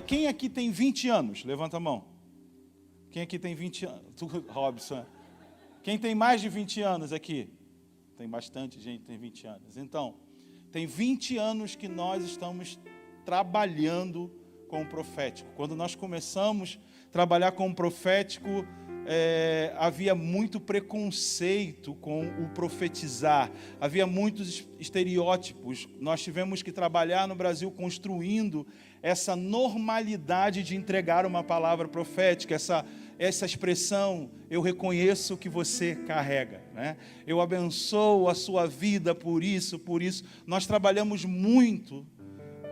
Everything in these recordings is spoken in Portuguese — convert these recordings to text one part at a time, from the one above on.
quem aqui tem 20 anos? Levanta a mão. Quem aqui tem 20 anos? Tu, Robson. Quem tem mais de 20 anos aqui? Tem bastante gente que tem 20 anos. Então, tem 20 anos que nós estamos trabalhando com o profético. Quando nós começamos a trabalhar com o profético, havia muito preconceito com o profetizar, havia muitos estereótipos. Nós tivemos que trabalhar no Brasil construindo essa normalidade de entregar uma palavra profética, essa expressão, eu reconheço o que você carrega, né? Eu abençoo a sua vida por isso. Nós trabalhamos muito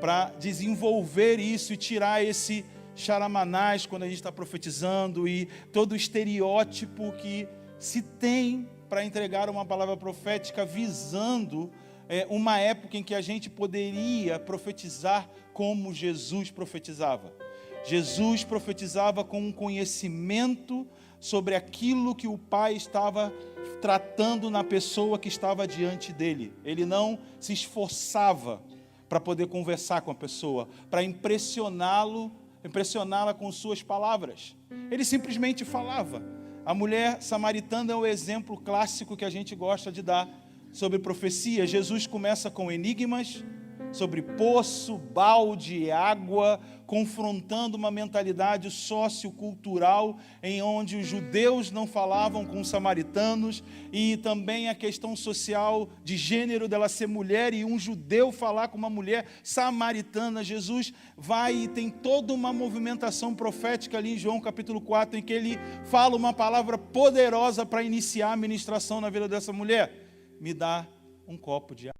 para desenvolver isso e tirar esse charamanás quando a gente está profetizando e todo o estereótipo que se tem para entregar uma palavra profética visando uma época em que a gente poderia profetizar como Jesus profetizava. Jesus profetizava com um conhecimento sobre aquilo que o Pai estava tratando na pessoa que estava diante dele. Ele não se esforçava para poder conversar com a pessoa, para impressioná-la com suas palavras. Ele simplesmente falava. A mulher samaritana é o exemplo clássico que a gente gosta de dar sobre profecia. Jesus começa com enigmas sobre poço, balde, água, confrontando uma mentalidade sociocultural em onde os judeus não falavam com os samaritanos, e também a questão social de gênero dela ser mulher e um judeu falar com uma mulher samaritana. Jesus vai e tem toda uma movimentação profética ali em João capítulo 4, em que ele fala uma palavra poderosa para iniciar a ministração na vida dessa mulher: me dá um copo de água.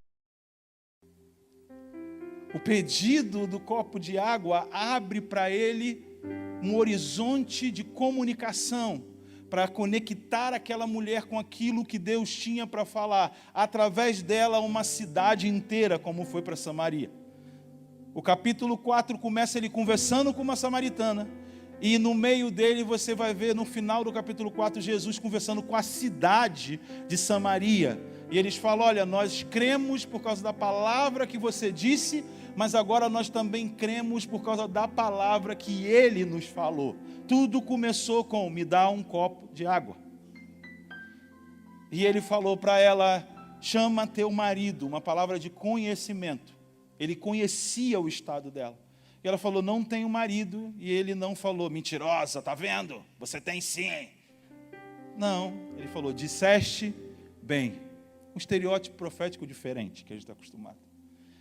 O pedido do copo de água abre para ele um horizonte de comunicação, para conectar aquela mulher com aquilo que Deus tinha para falar, através dela uma cidade inteira, como foi para Samaria. O capítulo 4 começa ele conversando com uma samaritana, e no meio dele você vai ver, no final do capítulo 4, Jesus conversando com a cidade de Samaria. E eles falam: olha, nós cremos por causa da palavra que você disse, mas agora nós também cremos por causa da palavra que ele nos falou. Tudo começou com: me dá um copo de água. E ele falou para ela: chama teu marido, uma palavra de conhecimento. Ele conhecia o estado dela. E ela falou: não tenho marido. E ele não falou: mentirosa, tá vendo? Você tem sim. Não, ele falou: disseste bem. Um estereótipo profético diferente que a gente está acostumado.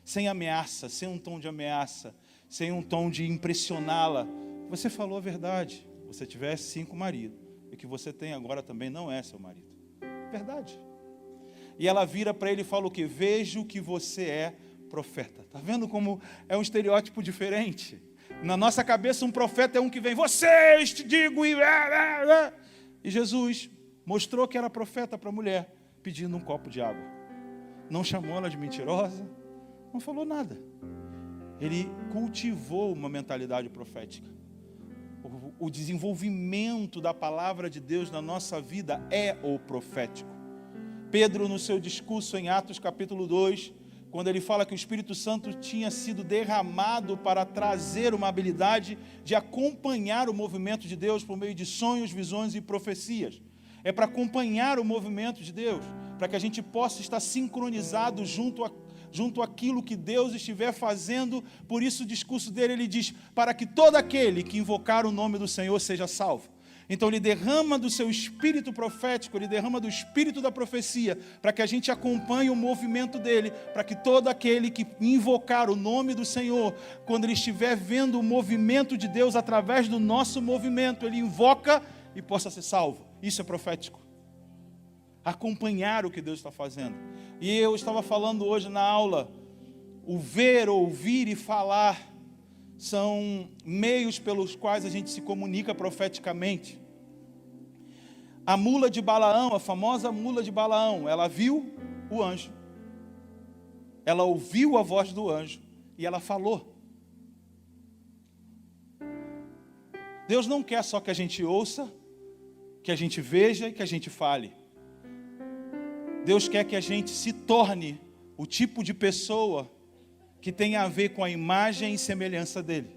Sem ameaça, sem um tom de ameaça, sem um tom de impressioná-la. Você falou a verdade. Você tivesse 5 maridos, e o que você tem agora também não é seu marido. Verdade. E ela vira para ele e fala o quê? Vejo que você é profeta. Está vendo como é um estereótipo diferente? Na nossa cabeça, um profeta é um que vem: vocês, te digo, e Jesus mostrou que era profeta para a mulher, pedindo um copo de água. Não chamou ela de mentirosa, não falou nada. Ele cultivou uma mentalidade profética. O desenvolvimento da palavra de Deus na nossa vida é o profético. Pedro, no seu discurso em Atos capítulo 2, quando ele fala que o Espírito Santo tinha sido derramado para trazer uma habilidade de acompanhar o movimento de Deus por meio de sonhos, visões e profecias. É para acompanhar o movimento de Deus, para que a gente possa estar sincronizado junto àquilo que Deus estiver fazendo. Por isso o discurso dele, ele diz: para que todo aquele que invocar o nome do Senhor seja salvo. Então ele derrama do seu espírito profético, ele derrama do espírito da profecia, para que a gente acompanhe o movimento dele, para que todo aquele que invocar o nome do Senhor, quando ele estiver vendo o movimento de Deus através do nosso movimento, ele invoca e possa ser salvo. Isso é profético. Acompanhar o que Deus está fazendo. E eu estava falando hoje na aula, o ver, ouvir e falar são meios pelos quais a gente se comunica profeticamente. A mula de Balaão, a famosa mula de Balaão, ela viu o anjo, ela ouviu a voz do anjo e ela falou. Deus não quer só que a gente ouça, que a gente veja e que a gente fale. Deus quer que a gente se torne o tipo de pessoa que tem a ver com a imagem e semelhança dele.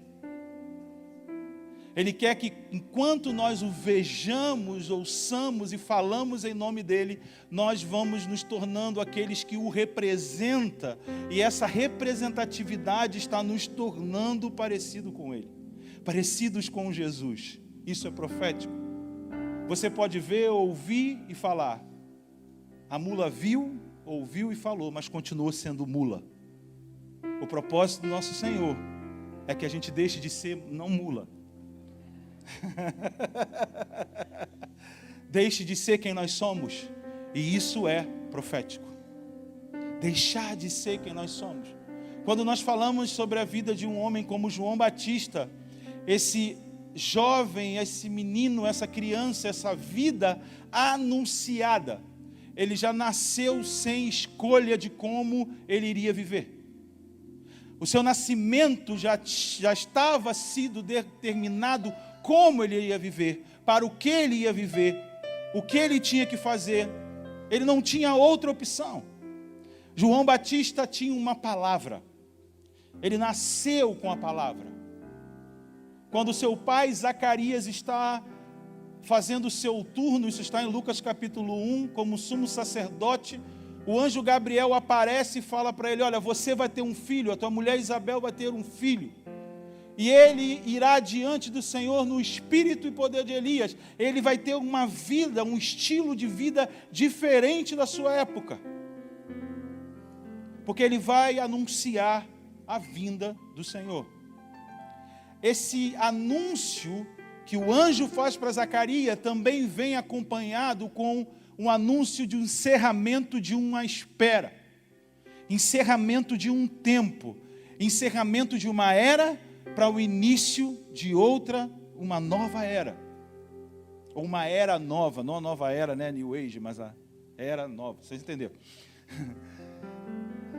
Ele quer que, enquanto nós o vejamos, ouçamos e falamos em nome dele, nós vamos nos tornando aqueles que o representam, e essa representatividade está nos tornando parecido com ele, parecidos com Jesus. Isso é profético. Você pode ver, ouvir e falar. A mula viu, ouviu e falou, mas continuou sendo mula. O propósito do nosso Senhor é que a gente deixe de ser não mula. Deixe de ser quem nós somos. E isso é profético. Deixar de ser quem nós somos. Quando nós falamos sobre a vida de um homem como João Batista, esse jovem, esse menino, essa criança, essa vida anunciada, ele já nasceu sem escolha de como ele iria viver. O seu nascimento já estava sido determinado como ele ia viver, para o que ele ia viver, o que ele tinha que fazer. Ele não tinha outra opção. João Batista tinha uma palavra. Ele nasceu com a palavra. Quando seu pai Zacarias está fazendo o seu turno, isso está em Lucas capítulo 1, como sumo sacerdote, o anjo Gabriel aparece e fala para ele: olha, você vai ter um filho, a tua mulher Isabel vai ter um filho. E ele irá diante do Senhor no espírito e poder de Elias. Ele vai ter uma vida, um estilo de vida diferente da sua época. Porque ele vai anunciar a vinda do Senhor. Esse anúncio que o anjo faz para Zacarias também vem acompanhado com um anúncio de um encerramento de uma espera. Encerramento de um tempo. Encerramento de uma era para o início de outra, uma nova era. Ou uma era nova, não a nova era, né, New Age, mas a era nova, vocês entenderam?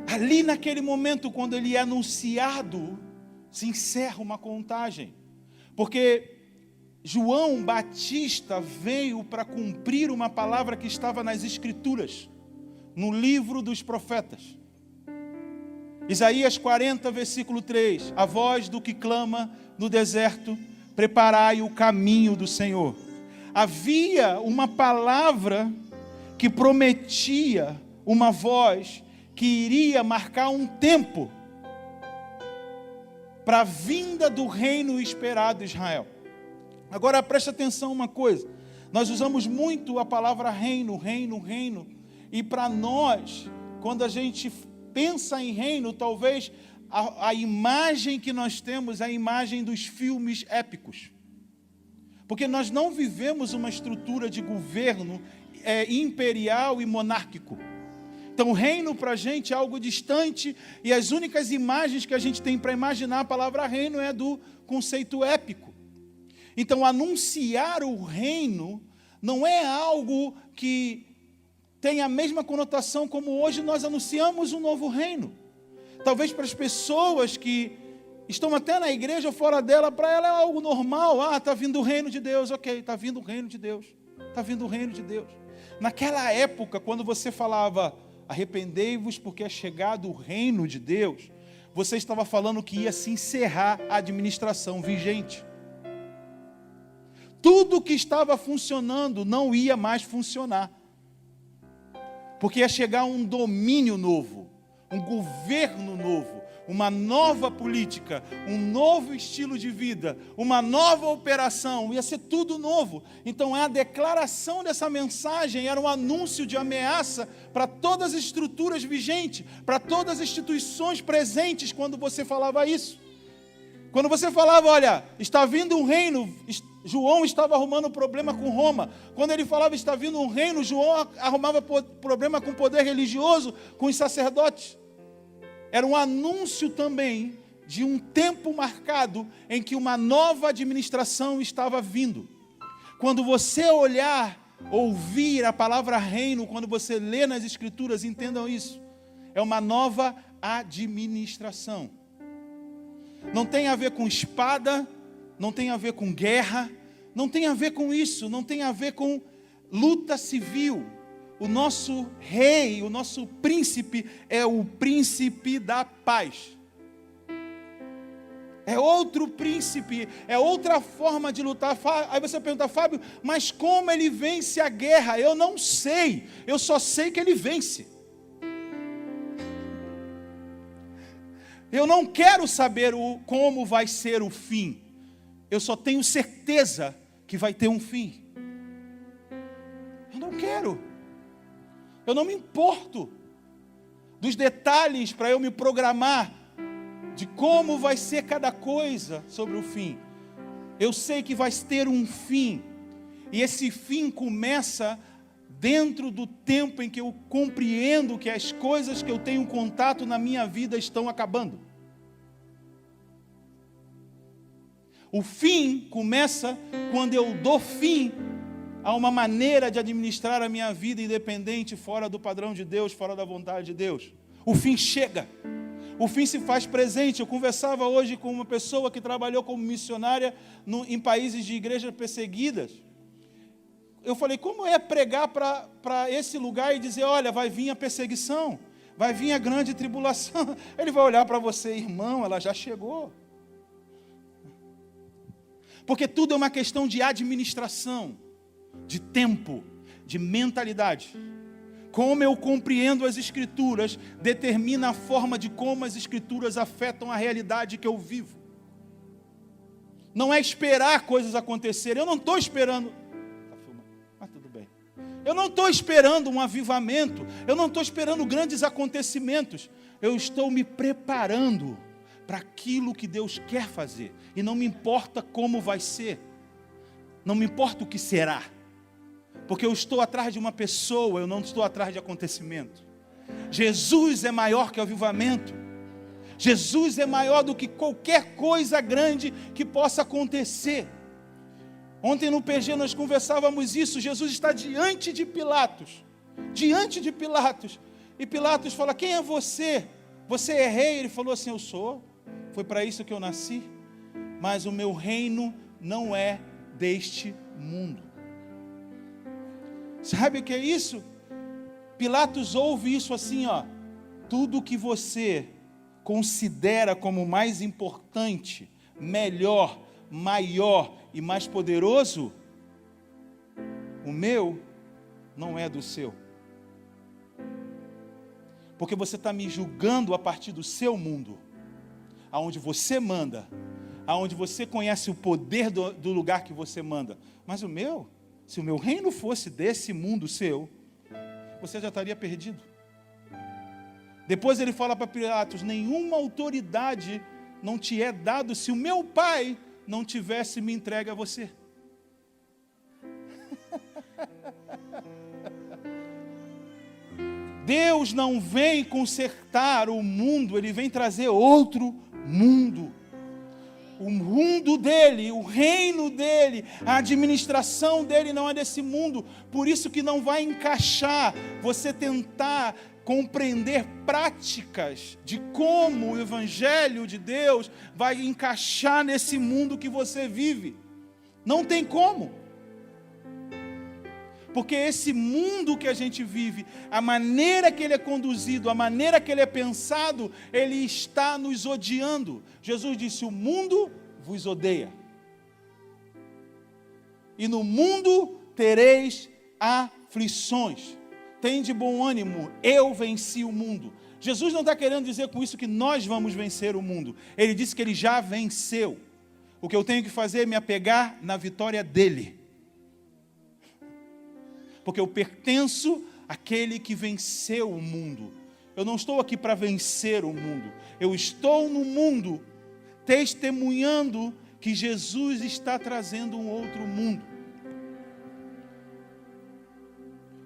Ali naquele momento, quando ele é anunciado, se encerra uma contagem. Porque João Batista veio para cumprir uma palavra que estava nas Escrituras, no livro dos profetas. Isaías 40, versículo 3, a voz do que clama no deserto, preparai o caminho do Senhor. Havia uma palavra que prometia uma voz que iria marcar um tempo para a vinda do reino esperado de Israel. Agora preste atenção uma coisa, nós usamos muito a palavra reino, reino, reino, e para nós, quando a gente pensa em reino, talvez a imagem que nós temos é a imagem dos filmes épicos. Porque nós não vivemos uma estrutura de governo imperial e monárquico. Então, reino para a gente é algo distante, e as únicas imagens que a gente tem para imaginar a palavra reino é do conceito épico. Então, anunciar o reino não é algo que tem a mesma conotação como hoje nós anunciamos um novo reino. Talvez para as pessoas que estão até na igreja ou fora dela, para ela é algo normal. Está vindo o reino de Deus, ok, está vindo o reino de Deus, está vindo o reino de Deus. Naquela época, quando você falava, arrependei-vos porque é chegado o reino de Deus, você estava falando que ia se encerrar a administração vigente. Tudo que estava funcionando não ia mais funcionar. Porque ia chegar um domínio novo, um governo novo, uma nova política, um novo estilo de vida, uma nova operação, ia ser tudo novo. Então a declaração dessa mensagem era um anúncio de ameaça para todas as estruturas vigentes, para todas as instituições presentes quando você falava isso. Quando você falava, olha, está vindo um reino, João estava arrumando problema com Roma. Quando ele falava, está vindo um reino, João arrumava problema com o poder religioso, com os sacerdotes. Era um anúncio também de um tempo marcado em que uma nova administração estava vindo. Quando você olhar, ouvir a palavra reino, quando você lê nas Escrituras, entendam isso. É uma nova administração. Não tem a ver com espada, não tem a ver com guerra, não tem a ver com isso, não tem a ver com luta civil. O nosso rei, o nosso príncipe é o príncipe da paz. É outro príncipe, é outra forma de lutar. Aí você pergunta, Fábio, mas como ele vence a guerra? Eu não sei, eu só sei que ele vence. Eu não quero saber como vai ser o fim. Eu só tenho certeza que vai ter um fim. Eu não quero. Eu não me importo dos detalhes para eu me programar de como vai ser cada coisa sobre o fim. Eu sei que vai ter um fim, e esse fim começa dentro do tempo em que eu compreendo que as coisas que eu tenho contato na minha vida estão acabando. O fim começa quando eu dou fim a uma maneira de administrar a minha vida independente, fora do padrão de Deus, fora da vontade de Deus. O fim chega. O fim se faz presente. Eu conversava hoje com uma pessoa que trabalhou como missionária em países de igrejas perseguidas. Eu falei, como é pregar para esse lugar e dizer, olha, vai vir a perseguição, vai vir a grande tribulação. Ele vai olhar para você, irmão, ela já chegou. Porque tudo é uma questão de administração, de tempo, de mentalidade. Como eu compreendo as Escrituras determina a forma de como as Escrituras afetam a realidade que eu vivo. Não é esperar coisas acontecerem. Eu não estou esperando. Está filmando, mas tudo bem. Eu não estou esperando um avivamento. Eu não estou esperando grandes acontecimentos. Eu estou me preparando para aquilo que Deus quer fazer. E não me importa como vai ser. Não me importa o que será. Porque eu estou atrás de uma pessoa, eu não estou atrás de acontecimento. Jesus é maior que o avivamento. Jesus é maior do que qualquer coisa grande que possa acontecer. Ontem no PG nós conversávamos isso. Jesus está diante de Pilatos. Diante de Pilatos. E Pilatos fala, quem é você? Você é rei? Ele falou assim, eu sou. Foi para isso que eu nasci. Mas o meu reino não é deste mundo. Sabe o que é isso? Pilatos ouve isso assim, ó. Tudo que você considera como mais importante, melhor, maior e mais poderoso, o meu não é do seu. Porque você está me julgando a partir do seu mundo, aonde você manda, aonde você conhece o poder do lugar que você manda. Mas o meu, se o meu reino fosse desse mundo seu, você já estaria perdido. Depois ele fala para Pilatos, nenhuma autoridade não te é dado se o meu pai não tivesse me entregue a você. Deus não vem consertar o mundo, Ele vem trazer outro mundo. O mundo dele, o reino dele, a administração dele não é desse mundo. Por isso que não vai encaixar você tentar compreender práticas de como o Evangelho de Deus vai encaixar nesse mundo que você vive. Não tem como. Porque esse mundo que a gente vive, a maneira que ele é conduzido, a maneira que ele é pensado, ele está nos odiando. Jesus disse, o mundo vos odeia. E no mundo tereis aflições. Tende bom ânimo, eu venci o mundo. Jesus não está querendo dizer com isso que nós vamos vencer o mundo. Ele disse que ele já venceu. O que eu tenho que fazer é me apegar na vitória dele. Porque eu pertenço àquele que venceu o mundo. Eu não estou aqui para vencer o mundo. Eu estou no mundo testemunhando que Jesus está trazendo um outro mundo.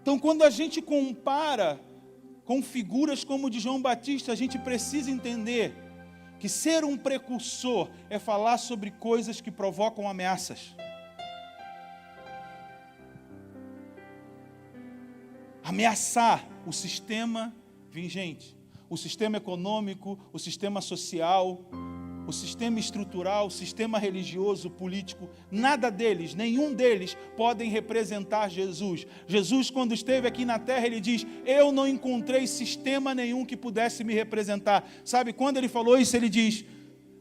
Então, quando a gente compara com figuras como o de João Batista, a gente precisa entender que ser um precursor é falar sobre coisas que provocam ameaças. Ameaçar o sistema vigente, o sistema econômico, o sistema social, o sistema estrutural, o sistema religioso, político, nada deles, nenhum deles podem representar Jesus. Jesus, quando esteve aqui na terra, ele diz, eu não encontrei sistema nenhum que pudesse me representar. Sabe, quando ele falou isso, ele diz,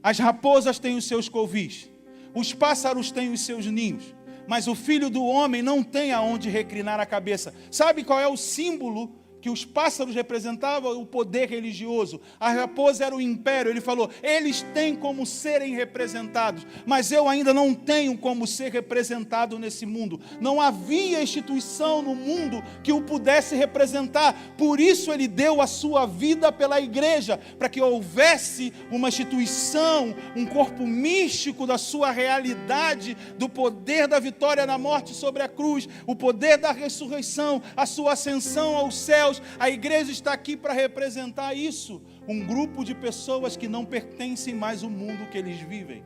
As raposas têm os seus covis, os pássaros têm os seus ninhos, mas o Filho do Homem não tem aonde reclinar a cabeça. Sabe qual é o símbolo que os pássaros representavam? O poder religioso. A raposa era o império. Ele falou, eles têm como serem representados, mas eu ainda não tenho como ser representado nesse mundo. Não havia instituição no mundo que o pudesse representar. Por isso ele deu a sua vida pela igreja, para que houvesse uma instituição, um corpo místico da sua realidade, do poder da vitória na morte sobre a cruz, o poder da ressurreição, a sua ascensão aos céus. A igreja está aqui para representar isso, um grupo de pessoas que não pertencem mais ao mundo que eles vivem.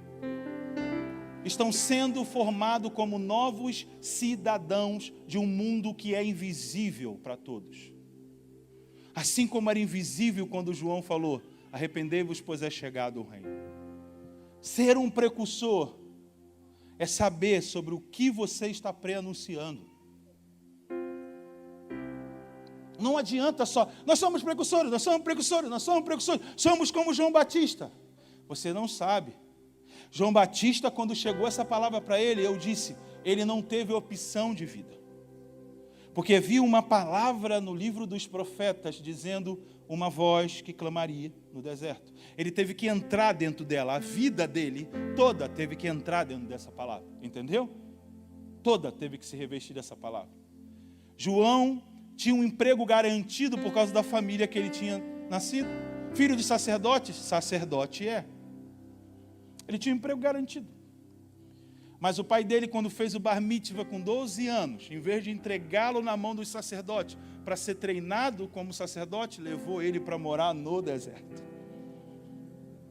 Estão sendo formados como novos cidadãos de um mundo que é invisível para todos. Assim como era invisível quando João falou, arrependei-vos, pois é chegado o reino. Ser um precursor é saber sobre o que você está pré-anunciando. Não adianta só, nós somos precursores, somos como João Batista. Você não sabe. João Batista, quando chegou essa palavra para ele, eu disse, ele não teve opção de vida. Porque viu uma palavra no livro dos profetas, dizendo uma voz que clamaria no deserto. Ele teve que entrar dentro dela, a vida dele toda teve que entrar dentro dessa palavra. Entendeu? Toda teve que se revestir dessa palavra. João tinha um emprego garantido por causa da família que ele tinha nascido. Filho de sacerdote? Sacerdote é. Ele tinha um emprego garantido. Mas o pai dele, quando fez o bar mitzvah com 12 anos, em vez de entregá-lo na mão dos sacerdotes, para ser treinado como sacerdote, levou ele para morar no deserto.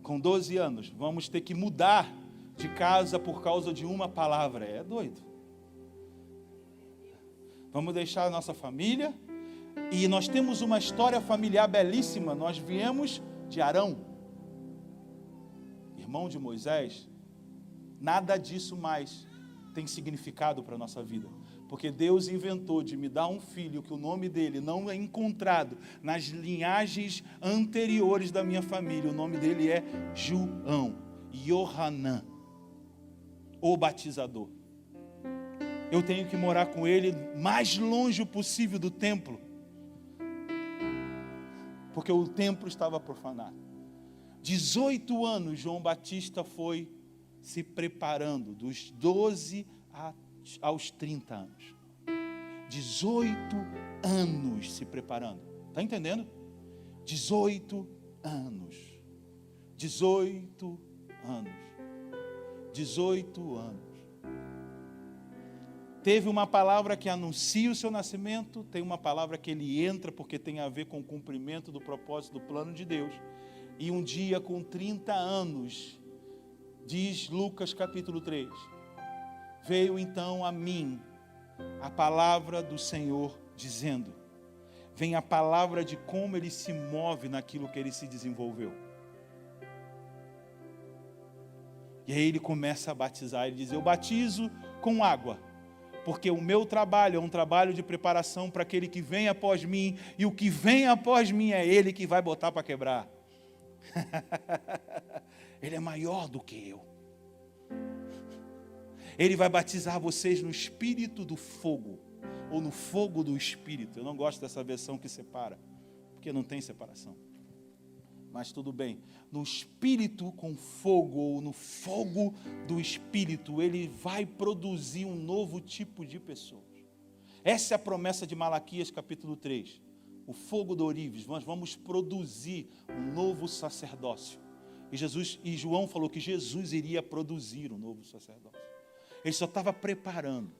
Com 12 anos, vamos ter que mudar de casa por causa de uma palavra. É doido. Vamos deixar a nossa família, e nós temos uma história familiar belíssima. Nós viemos de Arão, irmão de Moisés. Nada disso mais tem significado para a nossa vida, porque Deus inventou de me dar um filho que o nome dele não é encontrado nas linhagens anteriores da minha família. O nome dele é João, Yohanan, o batizador. Eu tenho que morar com ele mais longe possível do templo, porque o templo estava profanado. 18 anos João Batista foi se preparando, dos 12 aos 30 anos. 18 anos se preparando. Está entendendo? 18 anos. 18 anos. 18 anos. Teve uma palavra que anuncia o seu nascimento, tem uma palavra que ele entra porque tem a ver com o cumprimento do propósito do plano de Deus. E um dia, com 30 anos, diz Lucas capítulo 3, veio então a mim a palavra do Senhor dizendo, vem a palavra de como ele se move naquilo que ele se desenvolveu. E aí ele começa a batizar, ele diz, eu batizo com água, porque o meu trabalho é um trabalho de preparação para aquele que vem após mim, e o que vem após mim é ele que vai botar para quebrar. Ele é maior do que eu. Ele vai batizar vocês no espírito do fogo, ou no fogo do espírito. Eu não gosto dessa versão que separa, porque não tem separação. Mas tudo bem, no espírito com fogo, ou no fogo do espírito, ele vai produzir um novo tipo de pessoas. Essa é a promessa de Malaquias capítulo 3. O fogo do Orives, nós vamos produzir um novo sacerdócio. E João falou que Jesus iria produzir um novo sacerdócio. Ele só estava preparando.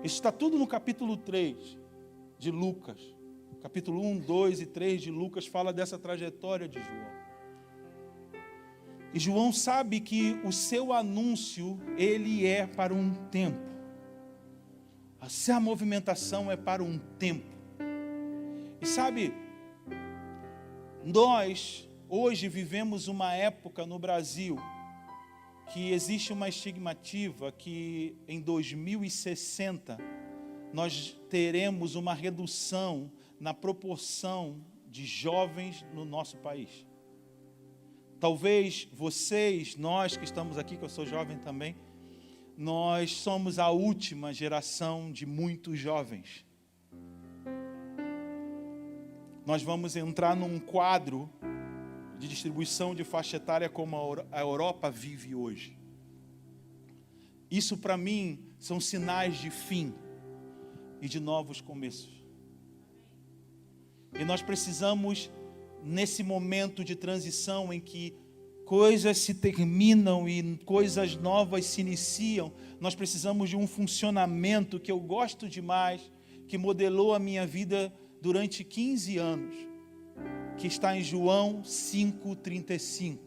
Isso está tudo no capítulo 3 de Lucas. Capítulo 1, 2 e 3 de Lucas fala dessa trajetória de João. E João sabe que o seu anúncio, ele é para um tempo. A sua movimentação é para um tempo. E sabe, nós hoje vivemos uma época no Brasil que existe uma estimativa que em 2060 nós teremos uma redução na proporção de jovens no nosso país. Talvez vocês, nós que estamos aqui, que eu sou jovem também, nós somos a última geração de muitos jovens. Nós vamos entrar num quadro de distribuição de faixa etária como a Europa vive hoje. Isso para mim são sinais de fim e de novos começos. E nós precisamos, nesse momento de transição em que coisas se terminam e coisas novas se iniciam, nós precisamos de um funcionamento que eu gosto demais, que modelou a minha vida durante 15 anos, que está em João 5,35.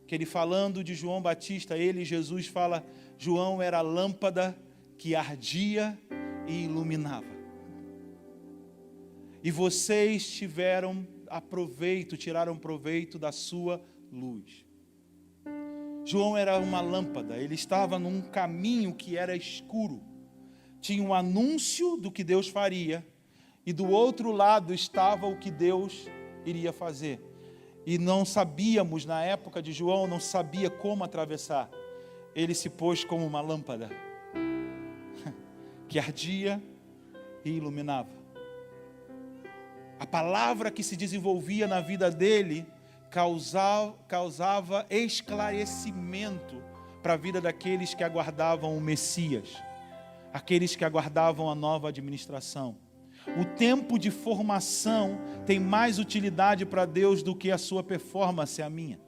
Que ele falando de João Batista, ele, Jesus, fala, João era a lâmpada que ardia e iluminava. E vocês tiraram proveito da sua luz. João era uma lâmpada, ele estava num caminho que era escuro. Tinha um anúncio do que Deus faria, e do outro lado estava o que Deus iria fazer. E não sabíamos, na época de João, não sabia como atravessar. Ele se pôs como uma lâmpada que ardia e iluminava. A palavra que se desenvolvia na vida dele causava esclarecimento para a vida daqueles que aguardavam o Messias, aqueles que aguardavam a nova administração. O tempo de formação tem mais utilidade para Deus do que a sua performance, a minha.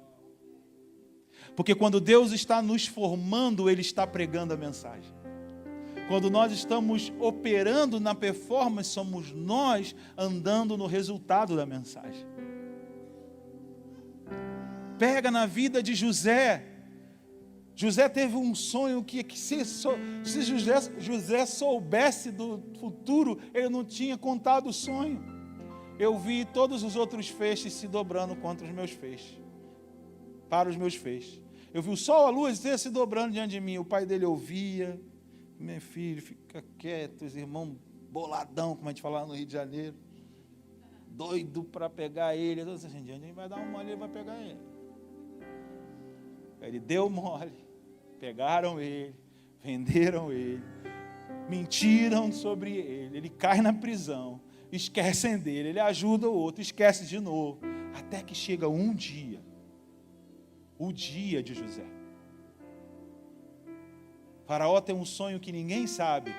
Porque quando Deus está nos formando, Ele está pregando a mensagem. Quando nós estamos operando na performance, somos nós andando no resultado da mensagem. Pega na vida de José. José teve um sonho que se José soubesse do futuro, ele não tinha contado o sonho. Eu vi todos os outros feixes se dobrando contra os meus feixes, para os meus feixes. Eu vi o sol, a lua se dobrando diante de mim. O pai dele ouvia, meu filho, fica quieto, os irmãos boladão, como a gente fala lá no Rio de Janeiro, doido para pegar ele. Eu disse assim, a gente vai dar um mole, ele vai pegar ele. Ele deu mole, pegaram ele, venderam ele, mentiram sobre ele, ele cai na prisão, esquecem dele, ele ajuda o outro, esquece de novo, até que chega um dia, o dia de José. Faraó tem um sonho que ninguém sabe,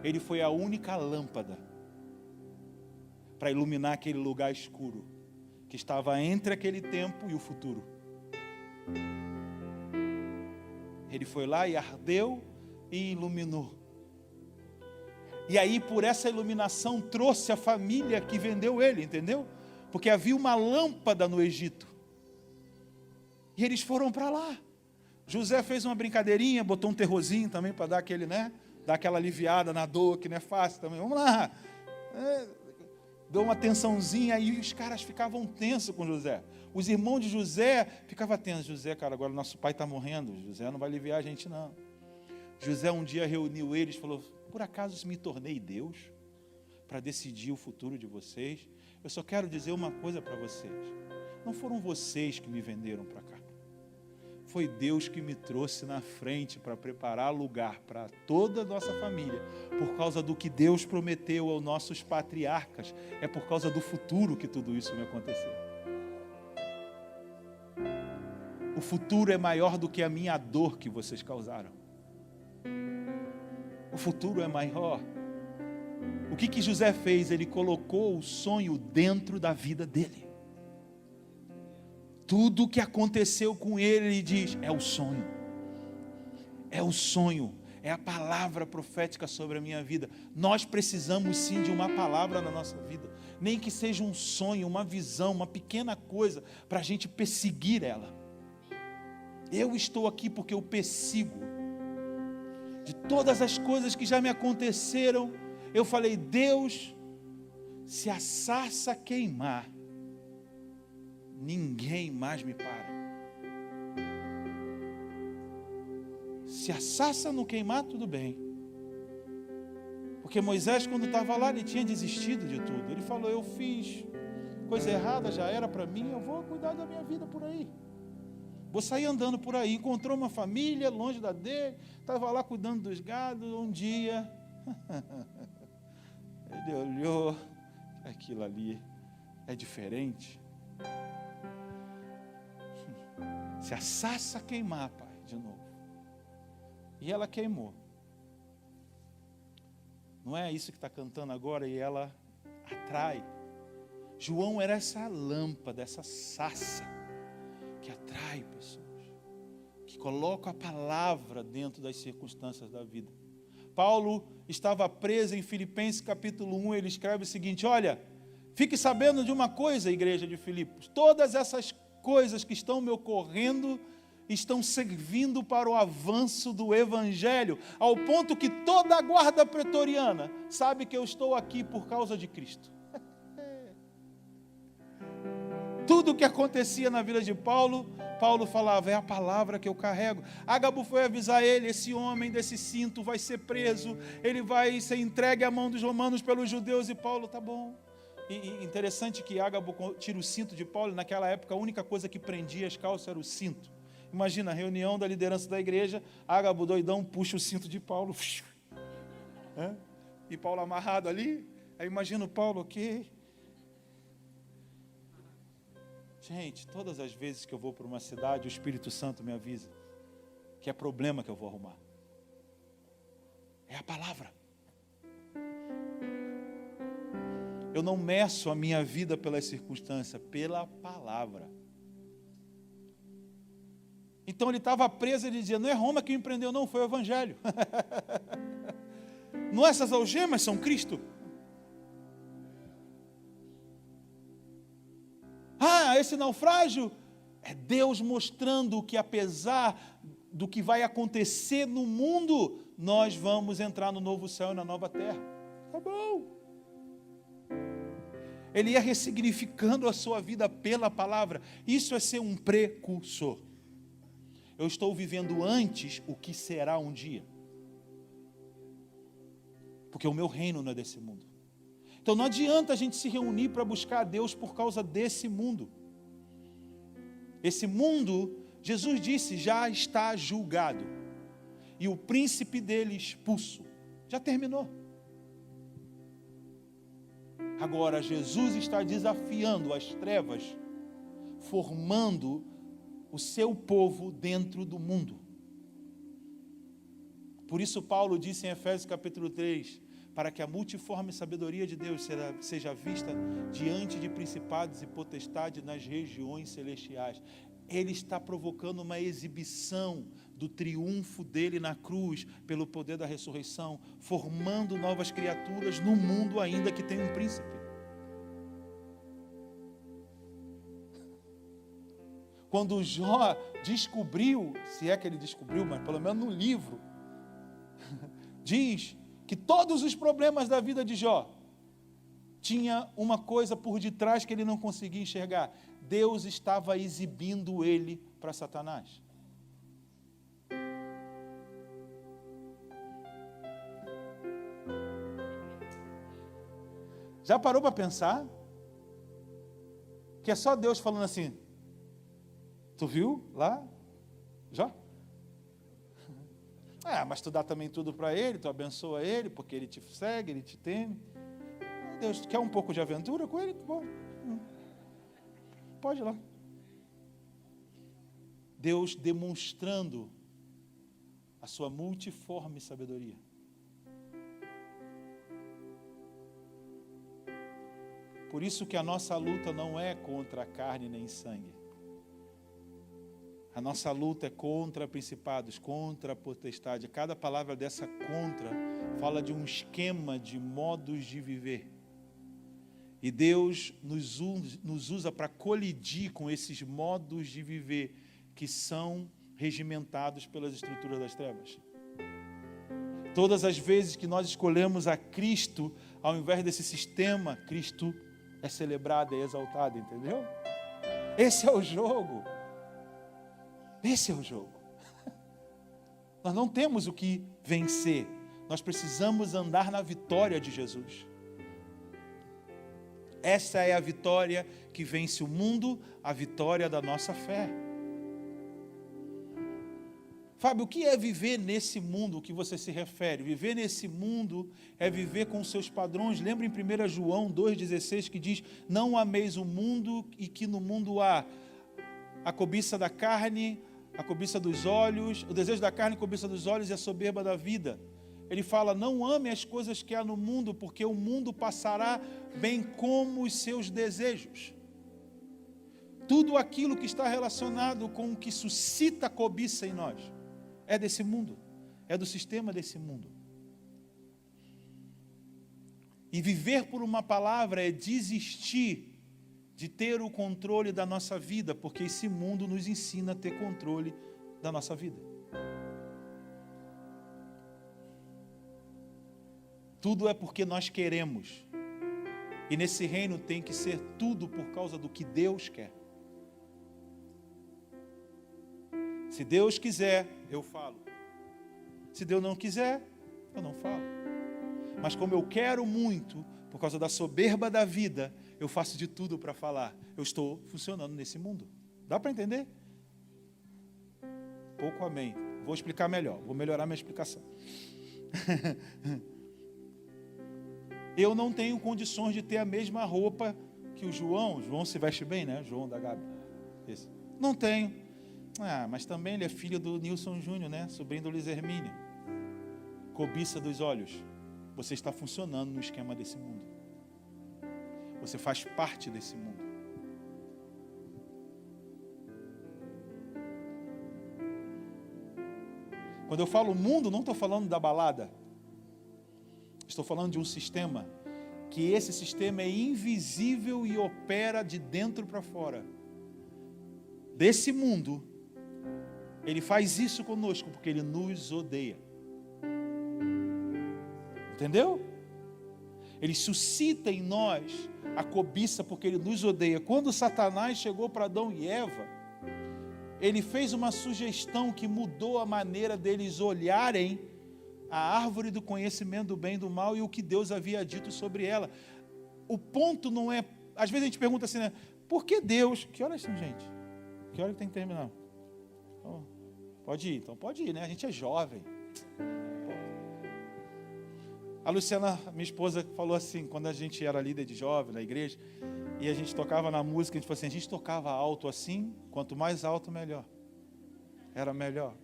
ele foi a única lâmpada para iluminar aquele lugar escuro, que estava entre aquele tempo e o futuro. Ele foi lá e ardeu e iluminou. E aí, por essa iluminação, trouxe a família que vendeu ele, entendeu? Porque havia uma lâmpada no Egito. E eles foram para lá. José fez uma brincadeirinha, botou um terrozinho também para dar aquele, né? Dar aquela aliviada na dor, que não é fácil também. Vamos lá. Deu uma tensãozinha, aí os caras ficavam tensos com José. Os irmãos de José ficavam tensos. José, cara, agora nosso pai está morrendo. José não vai aliviar a gente, não. José um dia reuniu eles e falou, por acaso me tornei Deus para decidir o futuro de vocês? Eu só quero dizer uma coisa para vocês. Não foram vocês que me venderam para cá. Foi Deus que me trouxe na frente para preparar lugar para toda a nossa família, por causa do que Deus prometeu aos nossos patriarcas. É por causa do futuro que tudo isso me aconteceu. O futuro é maior do que a minha dor que vocês causaram. O futuro é maior. O que José fez? Ele colocou o sonho dentro da vida dele. Tudo o que aconteceu com ele, ele diz, é o sonho. É o sonho. É a palavra profética sobre a minha vida. Nós precisamos sim de uma palavra na nossa vida. Nem que seja um sonho, uma visão, uma pequena coisa, para a gente perseguir ela. Eu estou aqui porque eu persigo. De todas as coisas que já me aconteceram, eu falei, Deus, se a sarça queimar, ninguém mais me para. Se a sarça não queimar, tudo bem. Porque Moisés, quando estava lá, ele tinha desistido de tudo. Ele falou, eu fiz coisa errada já era para mim, eu vou cuidar da minha vida por aí. Vou sair andando por aí. Encontrou uma família longe da dele, estava lá cuidando dos gados. Um dia, ele olhou, aquilo ali é diferente. Se a sarça queimar, pai, de novo. E ela queimou. Não é isso que está cantando agora? E ela atrai. João era essa lâmpada, essa sarça que atrai pessoas, que coloca a palavra dentro das circunstâncias da vida. Paulo estava preso em Filipenses capítulo 1, ele escreve o seguinte: olha, fique sabendo de uma coisa, igreja de Filipos, todas essas coisas que estão me ocorrendo estão servindo para o avanço do Evangelho, ao ponto que toda a guarda pretoriana sabe que eu estou aqui por causa de Cristo. Tudo o que acontecia na vida de Paulo, Paulo falava, é a palavra que eu carrego. Ágabo foi avisar ele, esse homem desse cinto vai ser preso, ele vai ser entregue à mão dos romanos pelos judeus, e Paulo, tá bom. E interessante que Ágabo tira o cinto de Paulo, naquela época a única coisa que prendia as calças era o cinto. Imagina, a reunião da liderança da igreja, Ágabo doidão puxa o cinto de Paulo, e Paulo amarrado ali, aí imagina o Paulo, ok. Gente, todas as vezes que eu vou para uma cidade, o Espírito Santo me avisa que é problema que eu vou arrumar. É a palavra. Eu não meço a minha vida pelas circunstâncias, pela palavra. Então ele estava preso, ele dizia, não é Roma que o empreendeu, não, foi o Evangelho. Não essas algemas são Cristo? Esse naufrágio é Deus mostrando que apesar do que vai acontecer no mundo, nós vamos entrar no novo céu e na nova terra. Tá bom. Ele ia ressignificando a sua vida pela palavra. Isso é ser um precursor. Eu estou vivendo antes o que será um dia. Porque o meu reino não é desse mundo. Então não adianta a gente se reunir para buscar a Deus por causa desse mundo. Esse mundo, Jesus disse, já está julgado. E o príncipe dele expulso. Já terminou. Agora, Jesus está desafiando as trevas, formando o seu povo dentro do mundo. Por isso Paulo disse em Efésios capítulo 3, para que a multiforme sabedoria de Deus seja vista diante de principados e potestades nas regiões celestiais. Ele está provocando uma exibição do triunfo dele na cruz, pelo poder da ressurreição, formando novas criaturas no mundo ainda que tem um príncipe. Quando Jó descobriu, se é que ele descobriu, mas pelo menos no livro, diz que todos os problemas da vida de Jó tinha uma coisa por detrás que ele não conseguia enxergar. Deus estava exibindo ele para Satanás. Já parou para pensar? Que é só Deus falando assim, tu viu lá? Jó? Mas tu dá também tudo para ele, tu abençoa ele, porque ele te segue, ele te teme. Deus quer um pouco de aventura com ele? Bom, pode ir lá. Deus demonstrando a sua multiforme sabedoria. Por isso que a nossa luta não é contra a carne nem sangue. A nossa luta é contra principados, contra a potestade. Cada palavra dessa contra fala de um esquema de modos de viver. E Deus nos usa para colidir com esses modos de viver que são regimentados pelas estruturas das trevas. Todas as vezes que nós escolhemos a Cristo, ao invés desse sistema, Cristo é celebrado, é exaltado, entendeu? Esse é o jogo. Esse é o jogo. Nós não temos o que vencer. Nós precisamos andar na vitória de Jesus. Essa é a vitória que vence o mundo, a vitória da nossa fé. Fábio, o que é viver nesse mundo que você se refere? Viver nesse mundo é viver com seus padrões. Lembra em 1 João 2,16 que diz: não ameis o mundo e que no mundo há a cobiça da carne, a cobiça dos olhos, o desejo da carne, a cobiça dos olhos e a soberba da vida. Ele fala: não ame as coisas que há no mundo, porque o mundo passará bem como os seus desejos. Tudo aquilo que está relacionado com o que suscita cobiça em nós é desse mundo, é do sistema desse mundo. E viver por uma palavra é desistir de ter o controle da nossa vida, porque esse mundo nos ensina a ter controle da nossa vida. Tudo é porque nós queremos. E nesse reino tem que ser tudo por causa do que Deus quer. Se Deus quiser, eu falo. Se Deus não quiser, eu não falo. Mas como eu quero muito, por causa da soberba da vida, eu faço de tudo para falar. Eu estou funcionando nesse mundo. Dá para entender? Pouco amém. Vou explicar melhor. Vou melhorar minha explicação. Eu não tenho condições de ter a mesma roupa que o João. João se veste bem, né? João da Gabi. Esse. Não tenho. Mas também ele é filho do Nilson Júnior, né? Sobrinho do Luiz Hermínio. Cobiça dos olhos. Você está funcionando no esquema desse mundo. Você faz parte desse mundo. Quando eu falo mundo, não estou falando da balada. Estou falando de um sistema, que esse sistema é invisível e opera de dentro para fora. Desse mundo, ele faz isso conosco, porque ele nos odeia. Entendeu? Ele suscita em nós a cobiça, porque ele nos odeia. Quando Satanás chegou para Adão e Eva, ele fez uma sugestão que mudou a maneira deles olharem a árvore do conhecimento do bem e do mal e o que Deus havia dito sobre ela. O ponto não é... Às vezes a gente pergunta assim, né? Por que Deus... Que horas são, gente? Que hora que tem que terminar? Oh, pode ir, então pode ir, né? A gente é jovem. A Luciana, minha esposa, falou assim, quando a gente era líder de jovem na igreja, e a gente tocava na música, a gente falou assim, a gente tocava alto assim, quanto mais alto, melhor. Era melhor.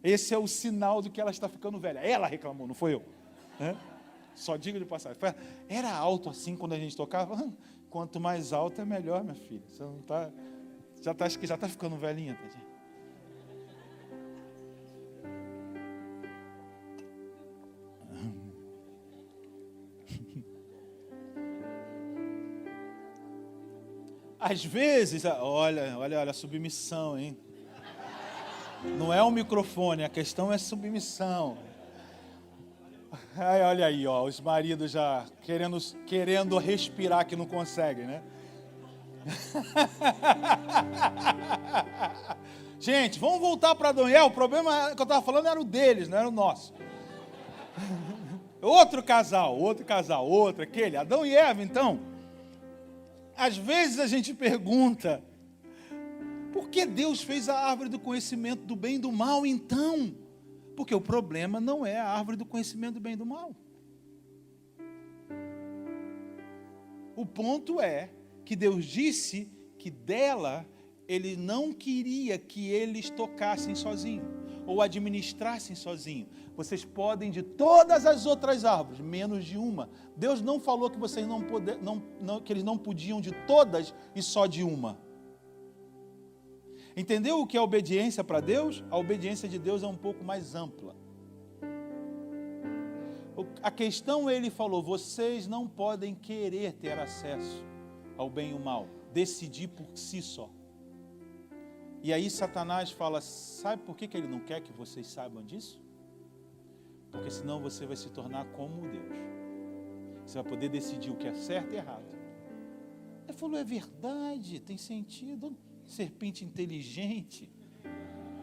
Esse é o sinal de que ela está ficando velha. Ela reclamou, não foi eu. Só digo de passagem. Era alto assim quando a gente tocava? Quanto mais alto é melhor, minha filha. Você não está... Acho que já está ficando velhinha, tadinha. Às vezes, olha a submissão, hein? Não é o microfone, a questão é submissão. Olha aí, os maridos já querendo respirar que não conseguem, né? Gente, vamos voltar para Adão e Eva. O problema que eu estava falando era o deles, não era o nosso. Outro casal, aquele, Adão e Eva, então. Às vezes a gente pergunta, por que Deus fez a árvore do conhecimento do bem e do mal, então? Porque o problema não é a árvore do conhecimento do bem e do mal. O ponto é que Deus disse que dela Ele não queria que eles tocassem sozinhos ou administrassem sozinhos. Vocês podem de todas as outras árvores, menos de uma. Deus não falou que vocês que eles não podiam de todas e só de uma. Entendeu o que é obediência para Deus? A obediência de Deus é um pouco mais ampla. A questão, ele falou, vocês não podem querer ter acesso ao bem e ao mal, decidir por si só. E aí Satanás fala, sabe por que ele não quer que vocês saibam disso? Porque senão você vai se tornar como Deus. Você vai poder decidir o que é certo e errado. Ele falou, é verdade, tem sentido. Serpente inteligente.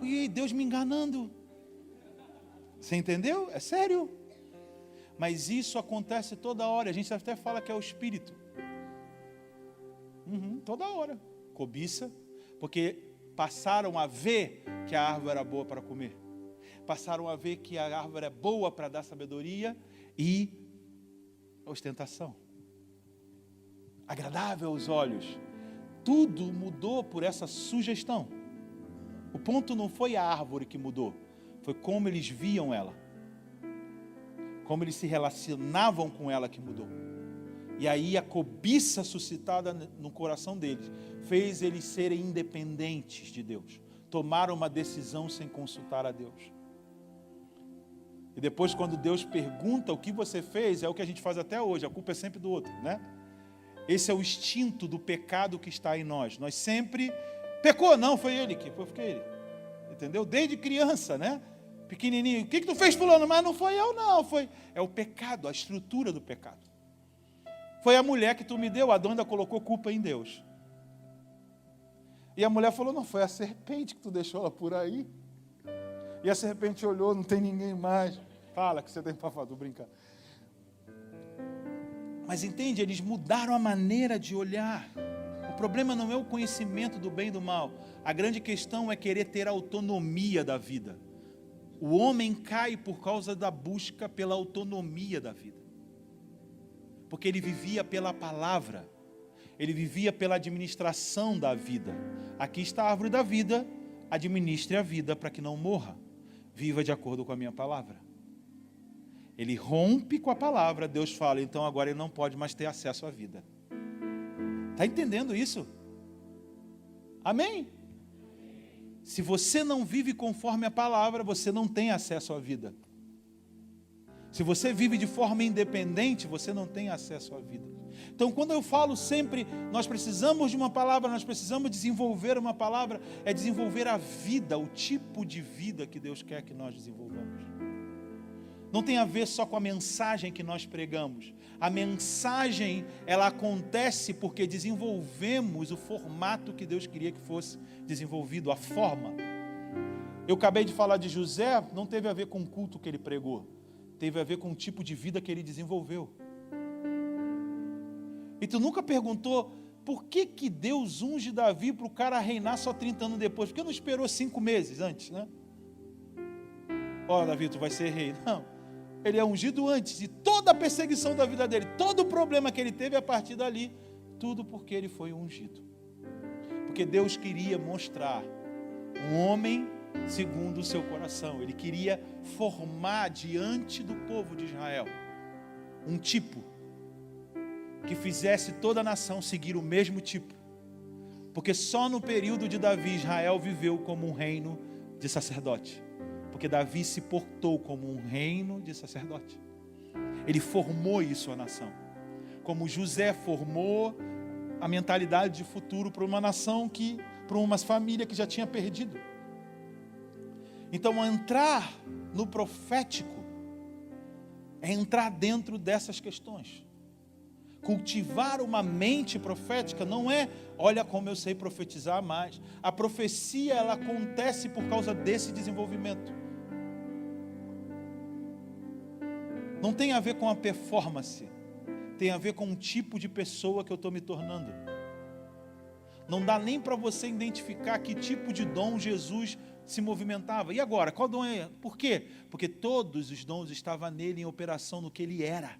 E Deus me enganando. Você entendeu? É sério. Mas isso acontece toda hora. A gente até fala que é o Espírito. Toda hora. Cobiça, porque passaram a ver que a árvore era boa para comer. Passaram a ver que a árvore é boa para dar sabedoria e ostentação. Agradável aos olhos. Tudo mudou por essa sugestão. O ponto não foi a árvore que mudou, foi como eles viam ela. Como eles se relacionavam com ela que mudou. E aí a cobiça suscitada no coração deles fez eles serem independentes de Deus. Tomaram uma decisão sem consultar a Deus. E depois, quando Deus pergunta o que você fez, é o que a gente faz até hoje, a culpa é sempre do outro, né? Esse é o instinto do pecado que está em nós. Nós sempre... Pecou, não, foi ele que foi ele. Entendeu? Desde criança, né? Pequenininho. O que tu fez, fulano? Mas não foi eu, não. É o pecado, a estrutura do pecado. Foi a mulher que tu me deu, Adão ainda colocou culpa em Deus. E a mulher falou, não, foi a serpente que tu deixou ela por aí. E a serpente olhou, não tem ninguém mais. Fala que você tem para falar, tô brincando. Mas entende, eles mudaram a maneira de olhar. O problema não é o conhecimento do bem e do mal. A grande questão é querer ter autonomia da vida. O homem cai por causa da busca pela autonomia da vida. Porque ele vivia pela palavra. Ele vivia pela administração da vida. Aqui está a árvore da vida, administre a vida para que não morra. Viva de acordo com a minha palavra. Ele rompe com a palavra, Deus fala, então agora ele não pode mais ter acesso à vida. Está entendendo isso? Amém? Se você não vive conforme a palavra, você não tem acesso à vida. Se você vive de forma independente, você não tem acesso à vida. Então, quando eu falo sempre, nós precisamos de uma palavra, nós precisamos desenvolver uma palavra, é desenvolver a vida, o tipo de vida que Deus quer que nós desenvolvamos. Não tem a ver só com a mensagem que nós pregamos. A mensagem, ela acontece porque desenvolvemos o formato que Deus queria que fosse desenvolvido, a forma. Eu acabei de falar de José, não teve a ver com o culto que ele pregou. Teve a ver com o tipo de vida que ele desenvolveu. E tu nunca perguntou por que Deus unge Davi para o cara reinar só 30 anos depois? Porque não esperou 5 meses antes, né? Ó, Davi, tu vai ser rei. Não, ele é ungido antes. E toda a perseguição da vida dele, todo o problema que ele teve a partir dali, tudo porque ele foi ungido. Porque Deus queria mostrar um homem segundo o seu coração. Ele queria formar diante do povo de Israel um tipo que fizesse toda a nação seguir o mesmo tipo. Porque só no período de Davi, Israel viveu como um reino de sacerdote. Porque Davi se portou como um reino de sacerdote. Ele formou isso à nação. Como José formou a mentalidade de futuro para uma nação para uma família que já tinha perdido. Então, entrar no profético é entrar dentro dessas questões. Cultivar uma mente profética não é, olha como eu sei profetizar mais. A profecia, ela acontece por causa desse desenvolvimento. Não tem a ver com a performance, tem a ver com o tipo de pessoa que eu estou me tornando. Não dá nem para você identificar que tipo de dom Jesus se movimentava. E agora, qual dom é? Por quê? Porque todos os dons estavam nele em operação no que ele era.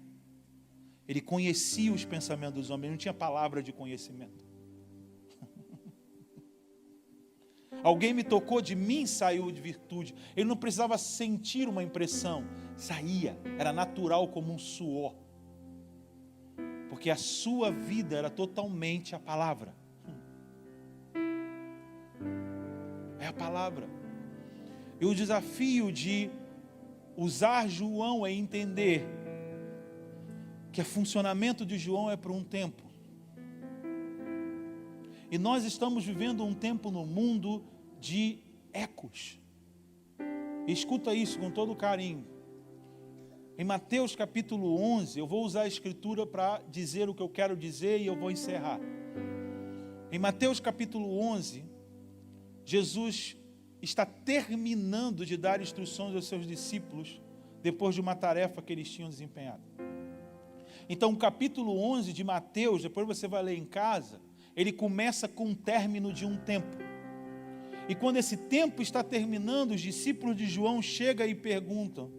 Ele conhecia os pensamentos dos homens, não tinha palavra de conhecimento. Alguém me tocou, de mim saiu de virtude. Ele não precisava sentir uma impressão, saía, era natural como um suor. Porque a sua vida era totalmente a palavra. É a palavra. E o desafio de usar João é entender que o funcionamento de João é por um tempo. E nós estamos vivendo um tempo no mundo de ecos. E escuta isso com todo carinho. Em Mateus capítulo 11, eu vou usar a escritura para dizer o que eu quero dizer e eu vou encerrar. Em Mateus capítulo 11, Jesus está terminando de dar instruções aos seus discípulos depois de uma tarefa que eles tinham desempenhado. Então, o capítulo 11 de Mateus, depois você vai ler em casa, ele começa com o término de um tempo. E quando esse tempo está terminando, os discípulos de João chegam e perguntam: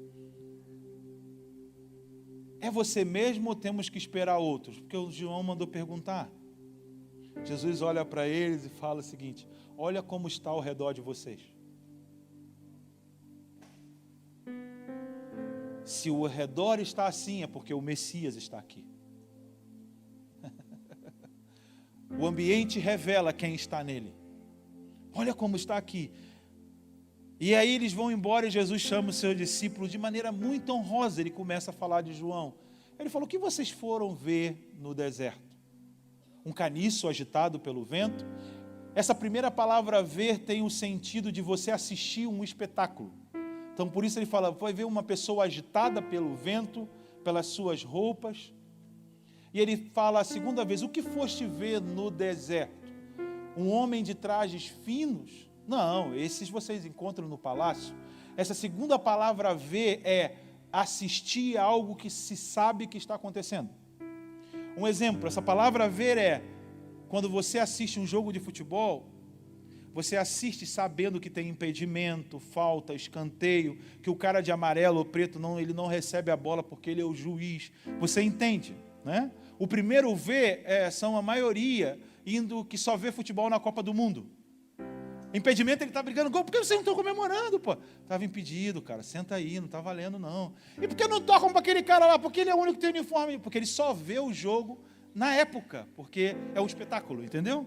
é você mesmo ou temos que esperar outros? Porque o João mandou perguntar. Jesus olha para eles e fala o seguinte: olha como está ao redor de vocês. Se o redor está assim, é porque o Messias está aqui. O ambiente revela quem está nele. Olha como está aqui. E aí eles vão embora e Jesus chama os seus discípulos de maneira muito honrosa. Ele começa a falar de João. Ele falou: o que vocês foram ver no deserto? Um caniço agitado pelo vento? Essa primeira palavra ver tem o sentido de você assistir um espetáculo. Então por isso ele fala: vai ver uma pessoa agitada pelo vento, pelas suas roupas. E ele fala a segunda vez: o que foste ver no deserto? Um homem de trajes finos? Não, esses vocês encontram no palácio. Essa segunda palavra ver é assistir a algo que se sabe que está acontecendo. Um exemplo, essa palavra ver é quando você assiste um jogo de futebol, você assiste sabendo que tem impedimento, falta, escanteio, que o cara de amarelo ou preto ele não recebe a bola porque ele é o juiz. Você entende, né? O primeiro ver são a maioria que só vê futebol na Copa do Mundo. Impedimento, ele está brigando gol. Por que vocês não estão comemorando, pô? Estava impedido, cara. Senta aí, não está valendo, não. E por que não tocam para aquele cara lá? Porque ele é o único que tem uniforme. Porque ele só vê o jogo na época, porque é um espetáculo, entendeu?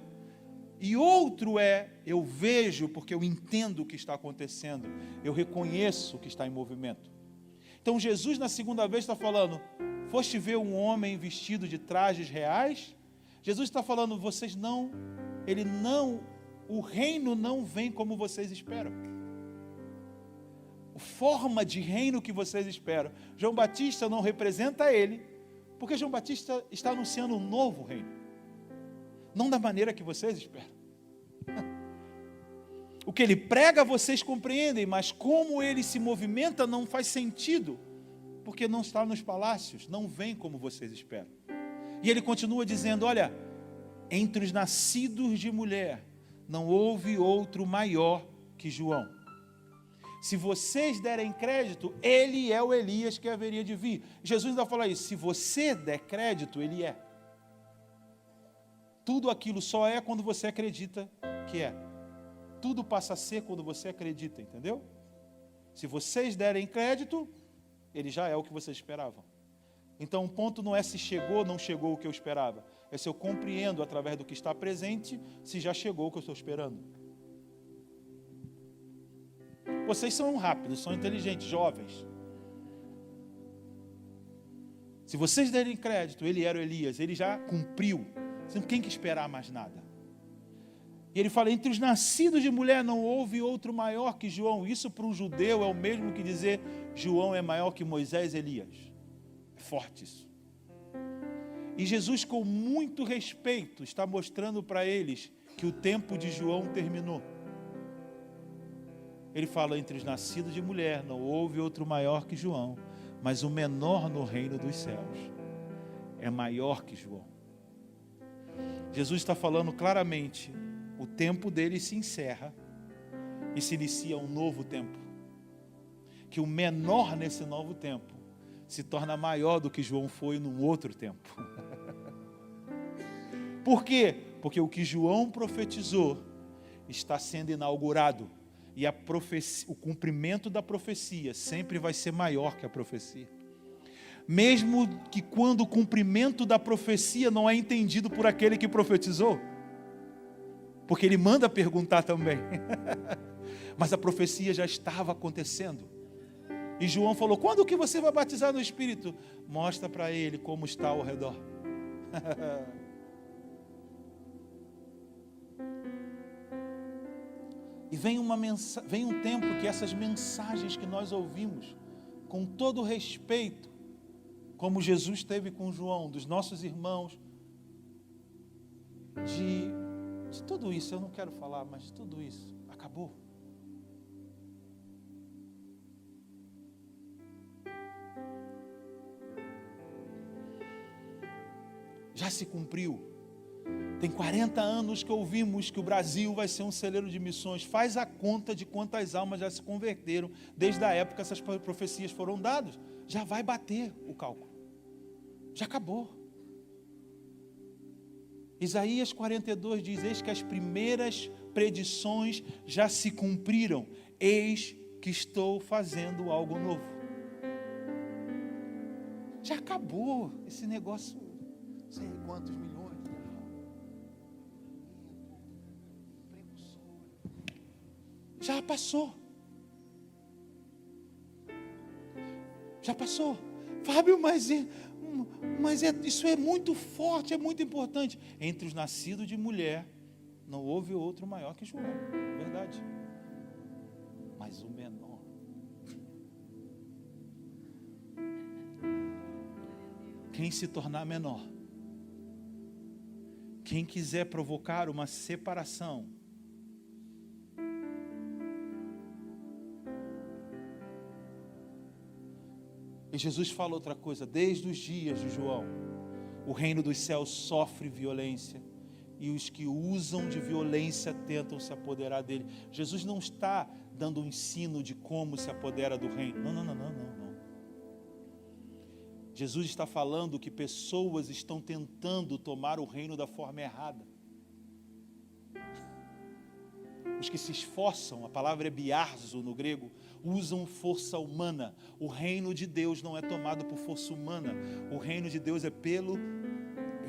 E outro eu vejo porque eu entendo o que está acontecendo. Eu reconheço o que está em movimento. Então Jesus, na segunda vez, está falando: foste ver um homem vestido de trajes reais? Jesus está falando: o reino não vem como vocês esperam. A forma de reino que vocês esperam. João Batista não representa ele, porque João Batista está anunciando um novo reino. Não da maneira que vocês esperam. O que ele prega vocês compreendem, mas como ele se movimenta não faz sentido, porque não está nos palácios, não vem como vocês esperam. E ele continua dizendo: olha, entre os nascidos de mulher, não houve outro maior que João. Se vocês derem crédito, ele é o Elias que haveria de vir. Jesus ainda fala isso: se você der crédito, ele é. Tudo aquilo só é quando você acredita que é. Tudo passa a ser quando você acredita, entendeu? Se vocês derem crédito, ele já é o que vocês esperavam. Então o ponto não é se chegou ou não chegou o que eu esperava. É se eu compreendo através do que está presente, se já chegou o que eu estou esperando. Vocês são rápidos, são inteligentes, jovens. Se vocês derem crédito, ele era o Elias, ele já cumpriu. Você não tem que esperar mais nada. E ele fala: entre os nascidos de mulher não houve outro maior que João. Isso para um judeu é o mesmo que dizer João é maior que Moisés e Elias. É forte isso. E Jesus, com muito respeito, está mostrando para eles que o tempo de João terminou. Ele fala: entre os nascidos de mulher não houve outro maior que João, mas o menor no reino dos céus é maior que João. Jesus está falando claramente: o tempo dele se encerra e se inicia um novo tempo. Que o menor nesse novo tempo se torna maior do que João foi num outro tempo. Por quê? Porque o que João profetizou está sendo inaugurado. E o cumprimento da profecia sempre vai ser maior que a profecia. Mesmo que quando o cumprimento da profecia não é entendido por aquele que profetizou. Porque ele manda perguntar também. Mas a profecia já estava acontecendo. E João falou: quando que você vai batizar no Espírito? Mostra para ele como está ao redor. E vem um tempo que essas mensagens que nós ouvimos, com todo respeito, como Jesus teve com João, dos nossos irmãos, de tudo isso, eu não quero falar, mas de tudo isso, acabou. Já se cumpriu. Tem 40 anos que ouvimos que o Brasil vai ser um celeiro de missões. Faz a conta de quantas almas já se converteram desde a época que essas profecias foram dadas. Já vai bater o cálculo. Já acabou. Isaías 42 diz: eis que as primeiras predições já se cumpriram. Eis que estou fazendo algo novo. Já acabou esse negócio. Não sei quantos milhões. Já passou. Já passou. Fábio, mas isso é muito forte, é muito importante. Entre os nascidos de mulher, não houve outro maior que João. Verdade. Mas o menor. Quem se tornar menor, quem quiser provocar uma separação, e Jesus fala outra coisa: desde os dias de João, o reino dos céus sofre violência, e os que usam de violência tentam se apoderar dele. Jesus não está dando um ensino de como se apodera do reino. Não. Jesus está falando que pessoas estão tentando tomar o reino da forma errada. Os que se esforçam, a palavra é biarzo no grego, usam força humana. O reino de Deus não é tomado por força humana. O reino de Deus é pelo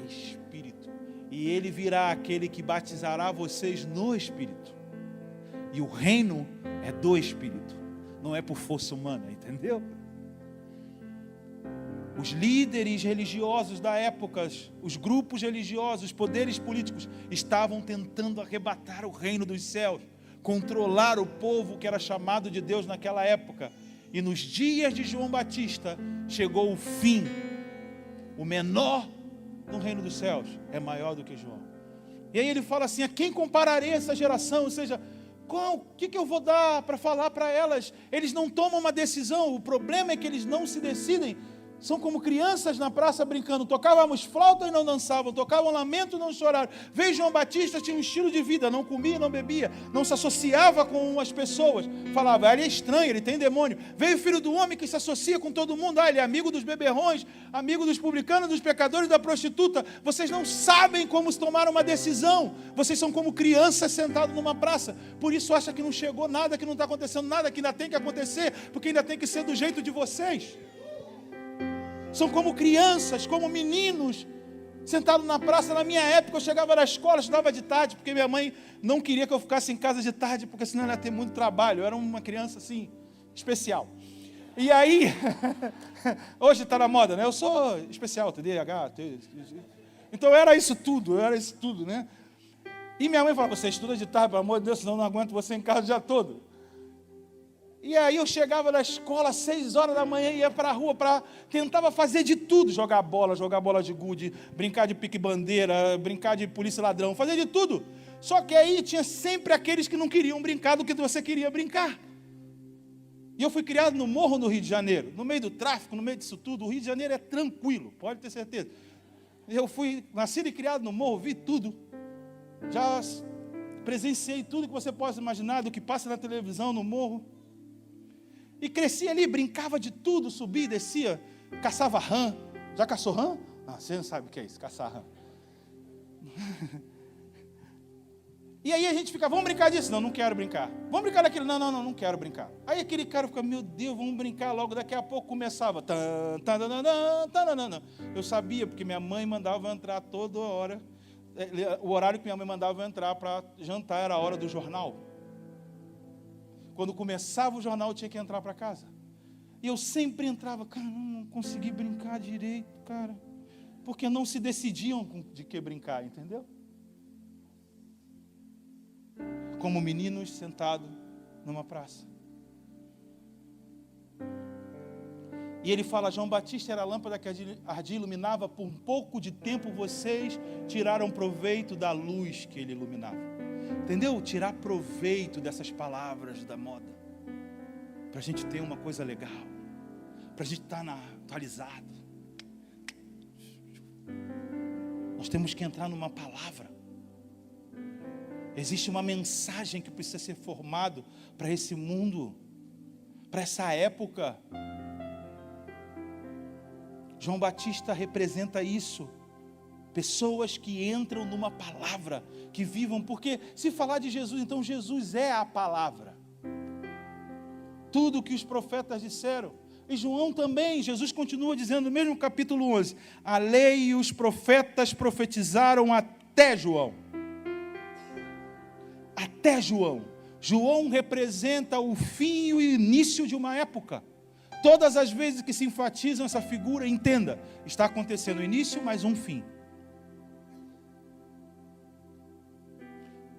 Espírito. E ele virá aquele que batizará vocês no Espírito. E o reino é do Espírito, não é por força humana, entendeu? Os líderes religiosos da época, os grupos religiosos, os poderes políticos estavam tentando arrebatar o reino dos céus, controlar o povo que era chamado de Deus naquela época. E nos dias de João Batista chegou o fim. O menor no reino dos céus é maior do que João. E aí ele fala assim: a quem compararei essa geração? Ou seja, o que eu vou dar para falar para elas? Eles não tomam uma decisão. O problema é que eles não se decidem. São como crianças na praça brincando. Tocávamos flauta e não dançavam, tocavam lamento e não choraram. Veio João Batista, tinha um estilo de vida, não comia, não bebia, não se associava com as pessoas. Falava: ele é estranho, ele tem demônio. Veio o Filho do Homem, que se associa com todo mundo. Ele é amigo dos beberrões, amigo dos publicanos, dos pecadores, da prostituta. Vocês não sabem como tomar uma decisão. Vocês são como crianças sentados numa praça. Por isso acha que não chegou nada, que não está acontecendo nada, que ainda tem que acontecer, porque ainda tem que ser do jeito de vocês. São como crianças, como meninos, sentados na praça. Na minha época, eu chegava na escola, estudava de tarde, porque minha mãe não queria que eu ficasse em casa de tarde, porque senão ela ia ter muito trabalho. Eu era uma criança, assim, especial. E aí, hoje está na moda, né? Eu sou especial, TDAH, então era isso tudo, né? E minha mãe falava: você estuda de tarde, pelo amor de Deus, senão eu não aguento você em casa o dia todo. E aí eu chegava na escola às 6 horas da manhã e ia para a rua, tentava fazer de tudo: jogar bola de gude, brincar de pique-bandeira, brincar de polícia ladrão, fazer de tudo. Só que aí tinha sempre aqueles que não queriam brincar do que você queria brincar. E eu fui criado no morro no Rio de Janeiro, no meio do tráfico, no meio disso tudo. O Rio de Janeiro é tranquilo, pode ter certeza. Eu fui nascido e criado no morro, vi tudo. Já presenciei tudo que você possa imaginar, do que passa na televisão, no morro. E cresci ali, brincava de tudo, subia, descia, caçava rã. Já caçou rã? Ah, você não sabe o que é isso, caçar rã. E aí a gente fica: vamos brincar disso? Não quero brincar. Vamos brincar daquilo? Não quero brincar. Aí aquele cara fica: meu Deus, vamos brincar logo. Daqui a pouco começava. Eu sabia, porque minha mãe mandava eu entrar toda hora. O horário que minha mãe mandava eu entrar para jantar era a hora do jornal. Quando começava o jornal, eu tinha que entrar para casa. E eu sempre entrava: cara, não consegui brincar direito, cara. Porque não se decidiam de que brincar, entendeu? Como meninos sentados numa praça. E ele fala: João Batista era a lâmpada que ardia e iluminava. Por um pouco de tempo vocês tiraram proveito da luz que ele iluminava. Entendeu? Tirar proveito dessas palavras da moda, para a gente ter uma coisa legal, para a gente estar atualizado. Nós temos que entrar numa palavra. Existe uma mensagem que precisa ser formado para esse mundo, para essa época. João Batista representa isso. Pessoas que entram numa palavra, que vivam, porque se falar de Jesus, então Jesus é a palavra. Tudo que os profetas disseram. E João também, Jesus continua dizendo no mesmo capítulo 11, a lei e os profetas profetizaram até João. Até João. João representa o fim e o início de uma época. Todas as vezes que se enfatizam essa figura, entenda, está acontecendo o início, mas um fim.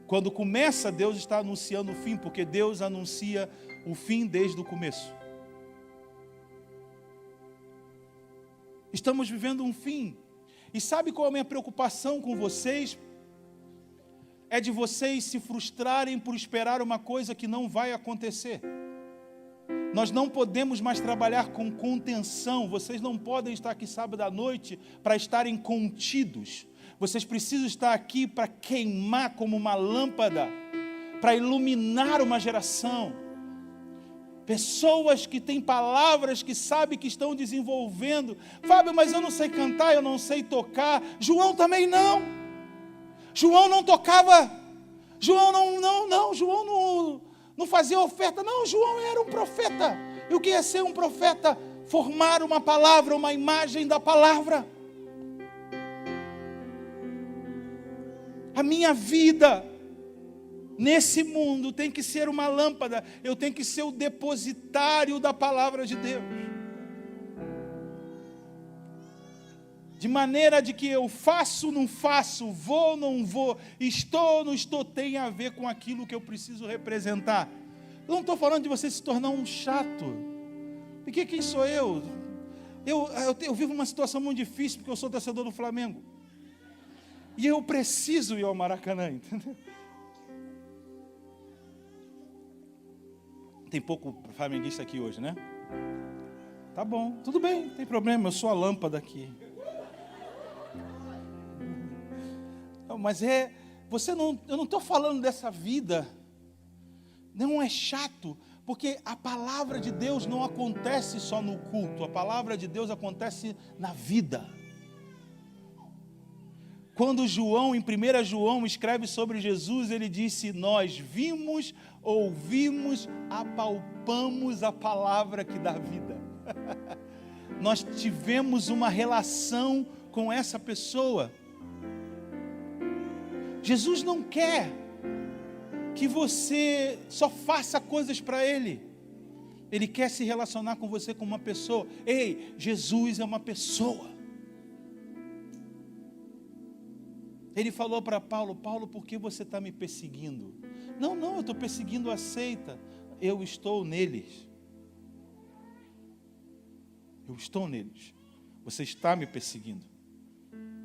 Quando começa, Deus está anunciando o fim, porque Deus anuncia o fim desde o começo. Estamos vivendo um fim. E sabe qual é a minha preocupação com vocês? É de vocês se frustrarem por esperar uma coisa que não vai acontecer. Nós não podemos mais trabalhar com contenção. Vocês não podem estar aqui sábado à noite para estarem contidos. Vocês precisam estar aqui para queimar como uma lâmpada, para iluminar uma geração. Pessoas que têm palavras, que sabem que estão desenvolvendo. Fábio, mas eu não sei cantar, eu não sei tocar. João também não. João não tocava. João João não fazia oferta. Não, João era um profeta. E o que é ser um profeta? Formar uma palavra, uma imagem da palavra. A minha vida nesse mundo tem que ser uma lâmpada. Eu tenho que ser o depositário da palavra de Deus. De maneira de que eu faço, não faço, vou, não vou, estou, não estou, tem a ver com aquilo que eu preciso representar. Eu não estou falando de você se tornar um chato. Porque quem sou eu? Eu vivo uma situação muito difícil porque eu sou torcedor do Flamengo. E eu preciso ir ao Maracanã, entendeu? Tem pouco flamenguista aqui hoje, né? Tá bom, tudo bem, não tem problema, eu sou a lâmpada aqui. Não, mas eu não estou falando dessa vida. Não é chato, porque a palavra de Deus não acontece só no culto, a palavra de Deus acontece na vida. Quando João, em 1 João, escreve sobre Jesus, ele disse, nós vimos, ouvimos, apalpamos a palavra que dá vida. Nós tivemos uma relação com essa pessoa. Jesus não quer que você só faça coisas para Ele. Ele quer se relacionar com você como uma pessoa. Ei, Jesus é uma pessoa. Ele falou para Paulo, Paulo, por que você está me perseguindo? Não, eu estou perseguindo a seita. Eu estou neles. Eu estou neles. Você está me perseguindo.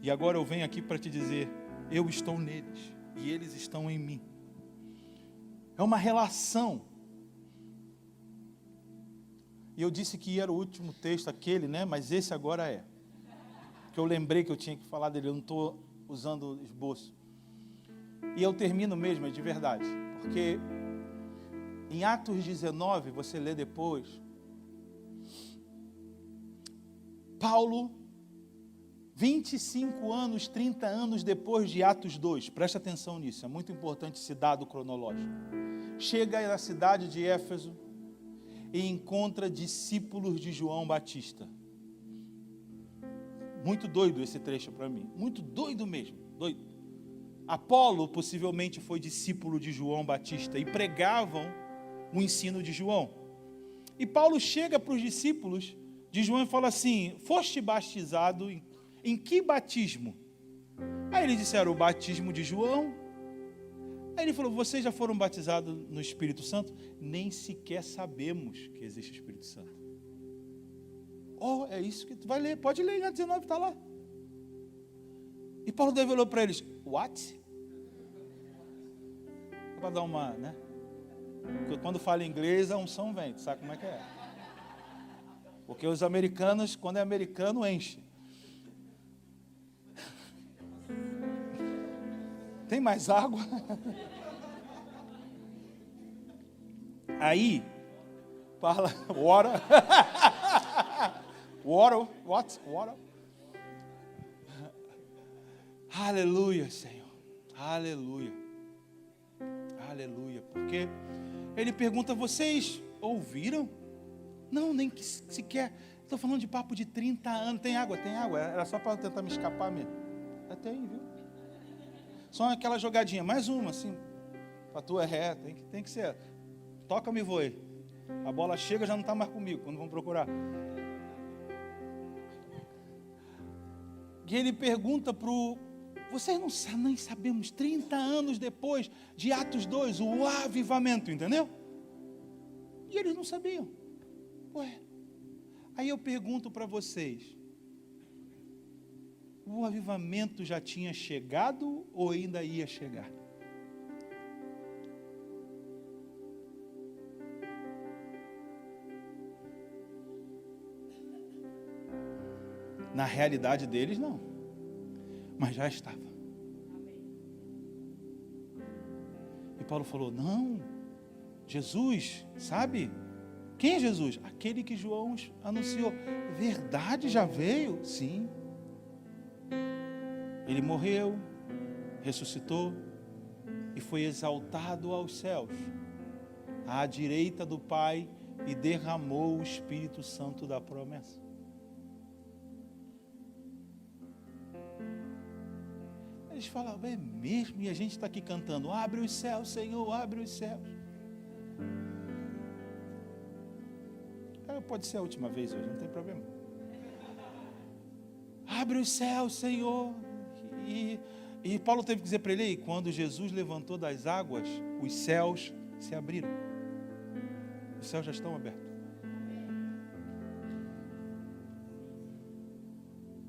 E agora eu venho aqui para te dizer, eu estou neles e eles estão em mim. É uma relação. E eu disse que era o último texto aquele, né? Mas esse agora é. Que eu lembrei que eu tinha que falar dele, eu não estou usando esboço. E eu termino mesmo, é de verdade. Porque em Atos 19, você lê depois, Paulo, 25 anos, 30 anos depois de Atos 2, presta atenção nisso, é muito importante esse dado cronológico. Chega na cidade de Éfeso e encontra discípulos de João Batista. Muito doido esse trecho para mim, muito doido mesmo, doido. Apolo possivelmente foi discípulo de João Batista e pregavam o ensino de João. E Paulo chega para os discípulos de João e fala assim, foste batizado em que batismo? Aí eles disseram, o batismo de João. Aí ele falou, vocês já foram batizados no Espírito Santo? Nem sequer sabemos que existe o Espírito Santo. Oh, é isso que tu vai ler, pode ler, Atos 19 está lá. E Paulo revelou para eles, what? Para dar uma, né? Porque quando fala inglês, a unção vem, tu sabe como é que é? Porque os americanos, quando é americano, enche. Tem mais água? Aí, fala, water. Water, what? Water. Aleluia, Senhor. Aleluia. Aleluia. Porque ele pergunta, vocês ouviram? Não, nem sequer. Estou falando de papo de 30 anos. Tem água, tem água. Era só para tentar me escapar mesmo. Tem, viu? Só aquela jogadinha. Mais uma, assim. A tua é ré. Tem que ser. Toca-me e voe. A bola chega, já não está mais comigo, quando vão procurar. E ele pergunta para o... Vocês não nem sabemos, 30 anos depois de Atos 2, o avivamento, entendeu? E eles não sabiam. Ué, aí eu pergunto para vocês, o avivamento já tinha chegado ou ainda ia chegar? Na realidade deles, não. Mas já estava. E Paulo falou, não, Jesus, sabe? Quem é Jesus? Aquele que João anunciou. Verdade, já veio? Sim. Ele morreu, ressuscitou e foi exaltado aos céus, à direita do Pai, e derramou o Espírito Santo da promessa. Eles falam, é mesmo? E a gente está aqui cantando, abre os céus, Senhor, abre os céus. Pode ser a última vez hoje, não tem problema. Abre os céus, Senhor. E Paulo teve que dizer para ele, quando Jesus levantou das águas, os céus se abriram. Os céus já estão abertos.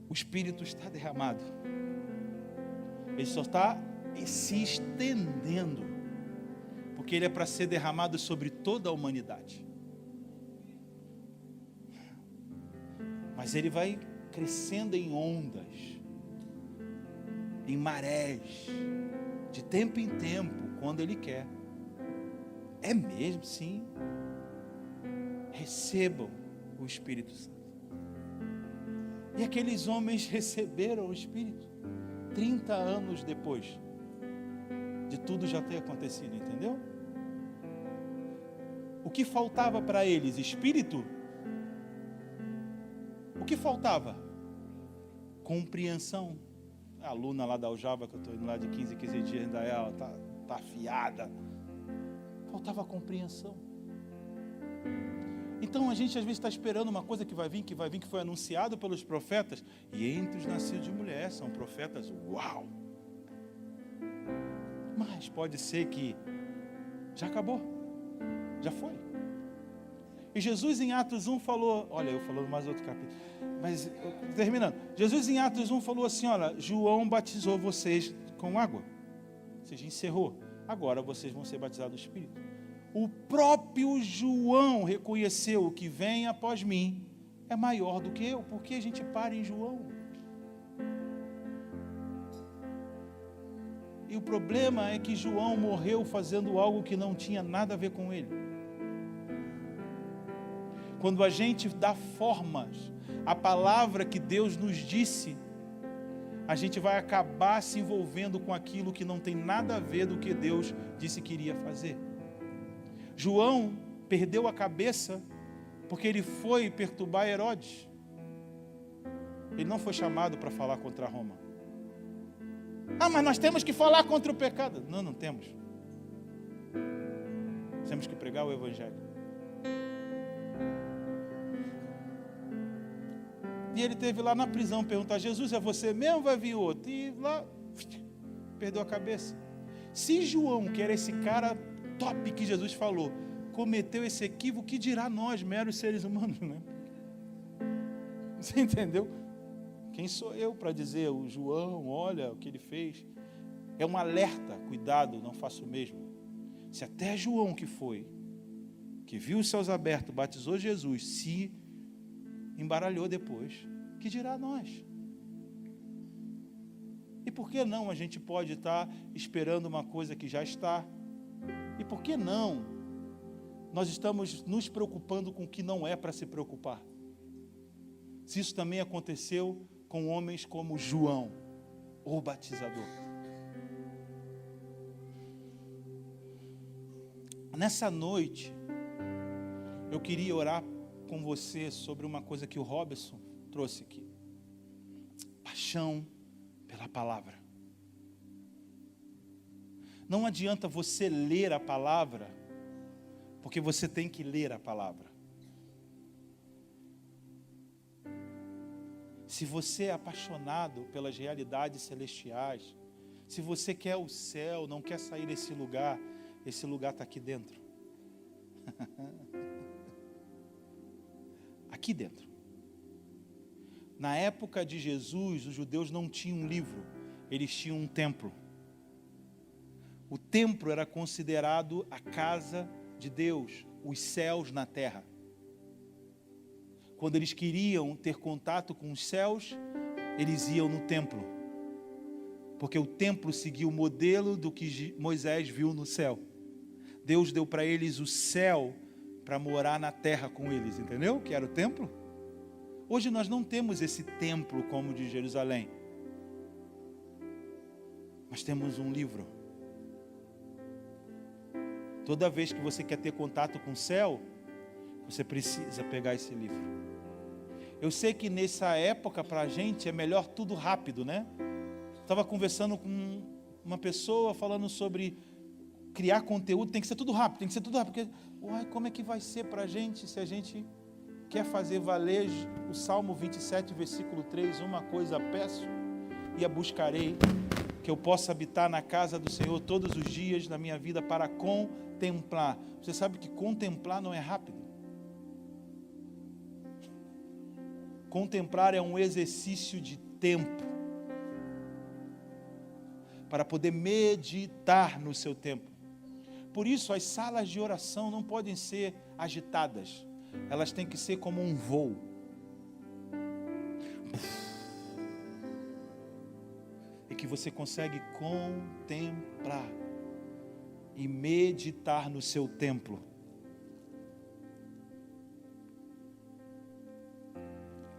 O Espírito está derramado. Ele só está se estendendo, porque ele é para ser derramado sobre toda a humanidade. Mas ele vai crescendo em ondas, em marés, de tempo em tempo, quando ele quer. É mesmo, sim. Recebam o Espírito Santo. E aqueles homens receberam o Espírito 30 anos depois de tudo já ter acontecido, entendeu? O que faltava para eles? Espírito? O que faltava? Compreensão. A aluna lá da Aljava, que eu estou indo lá de 15 dias, ainda ela está afiada. Faltava compreensão. Então a gente às vezes está esperando uma coisa que vai vir, que foi anunciado pelos profetas, e entre os nascidos de mulher são profetas, uau! Mas pode ser que já acabou, já foi. E Jesus em Atos 1 falou, olha, eu falando mais outro capítulo, mas terminando, Jesus em Atos 1 falou assim, olha, João batizou vocês com água, ou seja, encerrou, agora vocês vão ser batizados do Espírito. O próprio João reconheceu, o que vem após mim é maior do que eu. Por que a gente para em João? E o problema é que João morreu fazendo algo que não tinha nada a ver com ele. Quando a gente dá formas à palavra que Deus nos disse, a gente vai acabar se envolvendo com aquilo que não tem nada a ver do que Deus disse que iria fazer. João perdeu a cabeça porque ele foi perturbar Herodes. Ele não foi chamado para falar contra Roma. Mas nós temos que falar contra o pecado. Não temos. Temos que pregar o Evangelho. E ele teve lá na prisão perguntar, Jesus, é você mesmo ou vai vir outro? E lá, perdeu a cabeça. Se João, que era esse cara top que Jesus falou, cometeu esse equívoco, que dirá nós, meros seres humanos, né? Você entendeu? Quem sou eu para dizer, o João, olha o que ele fez? É um alerta, cuidado, não faça o mesmo. Se até João que foi, que viu os céus abertos, batizou Jesus, se embaralhou depois, que dirá nós? E por que não a gente pode estar esperando uma coisa que já está? E por que não nós estamos nos preocupando com o que não é para se preocupar? Se isso também aconteceu com homens como João, o batizador. Nessa noite, eu queria orar com você sobre uma coisa que o Robson trouxe aqui. Paixão pela palavra. Não adianta você ler a palavra, porque você tem que ler a palavra. Se você é apaixonado pelas realidades celestiais, se você quer o céu, não quer sair desse lugar, esse lugar está aqui dentro. Aqui dentro. Na época de Jesus, os judeus não tinham um livro, eles tinham um templo. O templo era considerado a casa de Deus, os céus na terra. Quando eles queriam ter contato com os céus, eles iam no templo. Porque o templo seguia o modelo do que Moisés viu no céu. Deus deu para eles o céu para morar na terra com eles, entendeu? Que era o templo. Hoje nós não temos esse templo como o de Jerusalém. Mas temos um livro. Toda vez que você quer ter contato com o céu, você precisa pegar esse livro. Eu sei que nessa época para a gente é melhor tudo rápido, né? Estava conversando com uma pessoa falando sobre criar conteúdo, tem que ser tudo rápido, porque, uai, como é que vai ser para a gente se a gente quer fazer valer o Salmo 27, versículo 3, uma coisa peço e a buscarei, que eu possa habitar na casa do Senhor todos os dias da minha vida para contemplar. Você sabe que contemplar não é rápido. Contemplar é um exercício de tempo para poder meditar no seu tempo. Por isso, as salas de oração não podem ser agitadas. Elas têm que ser como um voo. E que você consegue contemplar e meditar no seu templo.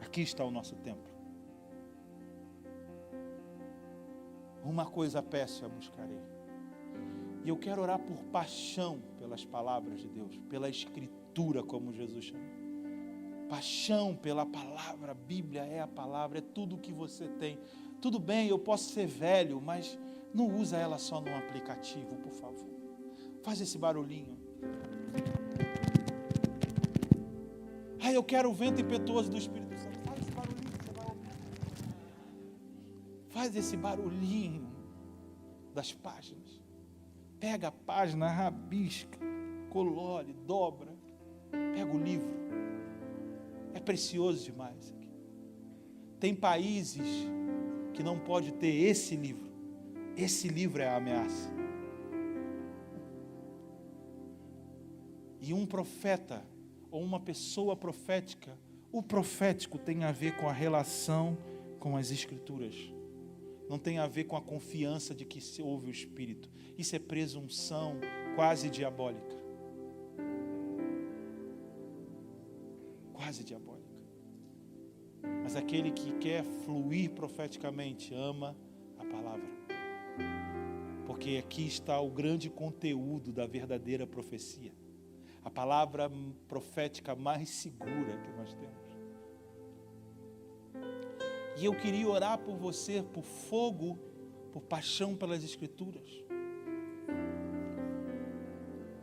Aqui está o nosso templo. Uma coisa peço e a buscarei. E eu quero orar por paixão pelas palavras de Deus, pela Escritura, como Jesus chama. Paixão pela palavra, a Bíblia é a palavra, é tudo o que você tem. Tudo bem, eu posso ser velho, mas não usa ela só num aplicativo, por favor. Faz esse barulhinho. Eu quero o vento impetuoso do Espírito Santo. Faz esse barulhinho que você vai ouvir. Faz esse barulhinho das páginas. Pega a página, rabisca, colore, dobra. Pega o livro. É precioso demais aqui. Tem países que não pode ter esse livro. Esse livro é a ameaça. E um profeta, ou uma pessoa profética, o profético tem a ver com a relação com as Escrituras. Não tem a ver com a confiança de que se ouve o Espírito. Isso é presunção quase diabólica. Quase diabólica. Mas aquele que quer fluir profeticamente ama a palavra. Porque aqui está o grande conteúdo da verdadeira profecia. A palavra profética mais segura que nós temos. E eu queria orar por você, por fogo, por paixão pelas Escrituras.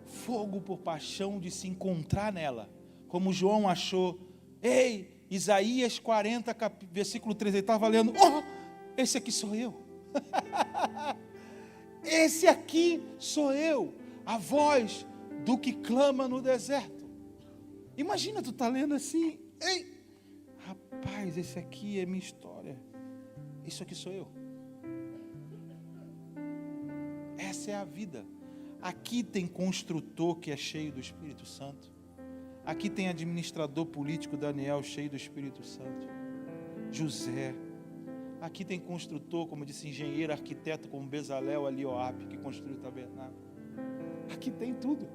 Fogo por paixão de se encontrar nela. Como João achou. Ei, Isaías 40, versículo 3, ele estava lendo. Oh, esse aqui sou eu. Esse aqui sou eu. A voz do que clama no deserto. Imagina tu tá lendo assim. Ei, rapaz, esse aqui é minha história. Isso aqui sou eu. Essa é a vida. Aqui tem construtor que é cheio do Espírito Santo. Aqui tem administrador político Daniel cheio do Espírito Santo. José. Aqui tem construtor, como eu disse, engenheiro, arquiteto, como Bezalel, Elioabe, que construiu o tabernáculo. Aqui tem tudo.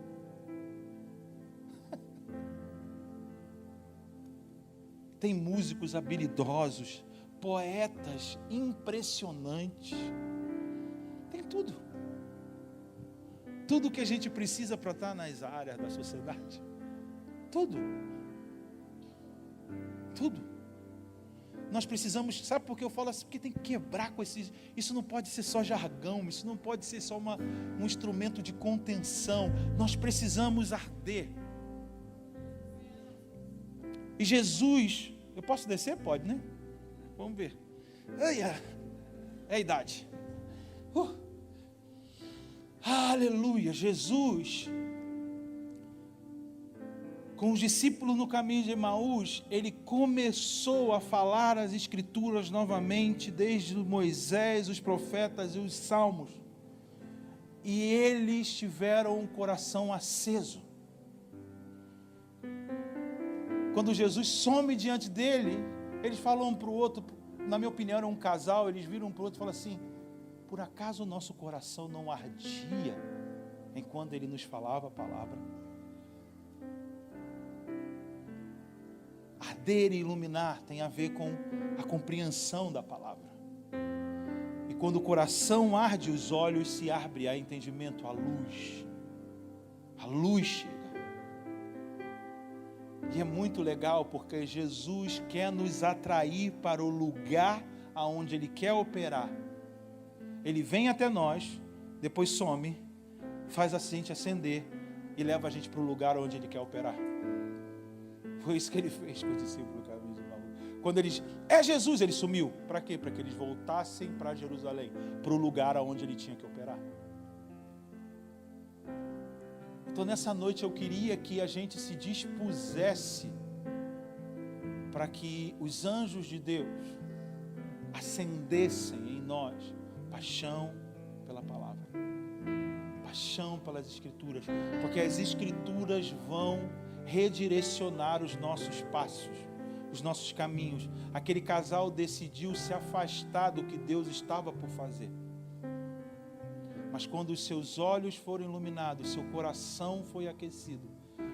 Tem músicos habilidosos, poetas impressionantes. Tem tudo. Tudo que a gente precisa para estar nas áreas da sociedade. Tudo. Tudo. Nós precisamos, sabe por que eu falo assim? Porque tem que quebrar com esses. Isso não pode ser só jargão, isso não pode ser só um instrumento de contenção. Nós precisamos arder. E Jesus, eu posso descer? Pode, né? Vamos ver. É a idade. Aleluia. Jesus, com os discípulos no caminho de Emaús, ele começou a falar as Escrituras novamente, desde Moisés, os profetas e os salmos. E eles tiveram um coração aceso. Quando Jesus some diante dele, eles falam um para o outro, na minha opinião era um casal, eles viram um para o outro e falam assim: por acaso o nosso coração não ardia enquanto ele nos falava a palavra? Arder e iluminar tem a ver com a compreensão da palavra. E quando o coração arde, os olhos se abrem a entendimento, a luz. A luz chega. E é muito legal porque Jesus quer nos atrair para o lugar aonde Ele quer operar. Ele vem até nós, depois some, faz a gente acender e leva a gente para o lugar onde Ele quer operar. Foi isso que Ele fez com os discípulos do caminho de Emaús. Quando eles, é Jesus, Ele sumiu. Para quê? Para que eles voltassem para Jerusalém, para o lugar aonde Ele tinha que operar. Então nessa noite eu queria que a gente se dispusesse para que os anjos de Deus acendessem em nós paixão pela palavra, paixão pelas Escrituras, porque as Escrituras vão redirecionar os nossos passos, os nossos caminhos. Aquele casal decidiu se afastar do que Deus estava por fazer. Mas quando os seus olhos foram iluminados, seu coração foi aquecido,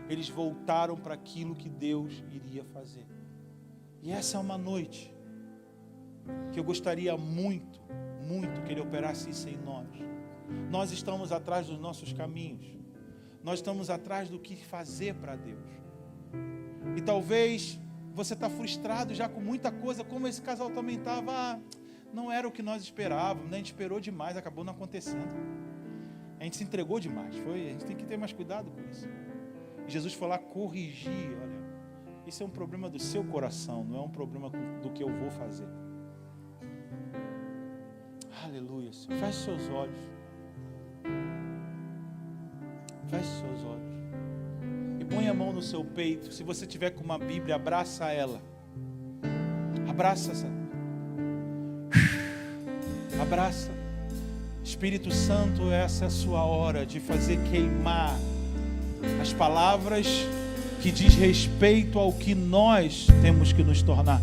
eles voltaram para aquilo que Deus iria fazer. E essa é uma noite que eu gostaria muito, muito que Ele operasse isso em nós. Nós estamos atrás dos nossos caminhos, nós estamos atrás do que fazer para Deus. E talvez você está frustrado já com muita coisa, como esse casal também estava. Não era o que nós esperávamos, né? A gente esperou demais, acabou não acontecendo. A gente se entregou demais, a gente tem que ter mais cuidado com isso. E Jesus foi lá corrigir, olha, isso é um problema do seu coração, não é um problema do que eu vou fazer. Aleluia, Senhor. Feche seus olhos. Feche seus olhos. E põe a mão no seu peito. Se você tiver com uma Bíblia, abraça ela. Abraça essa. Abraça. Espírito Santo, essa é a sua hora de fazer queimar as palavras que diz respeito ao que nós temos que nos tornar.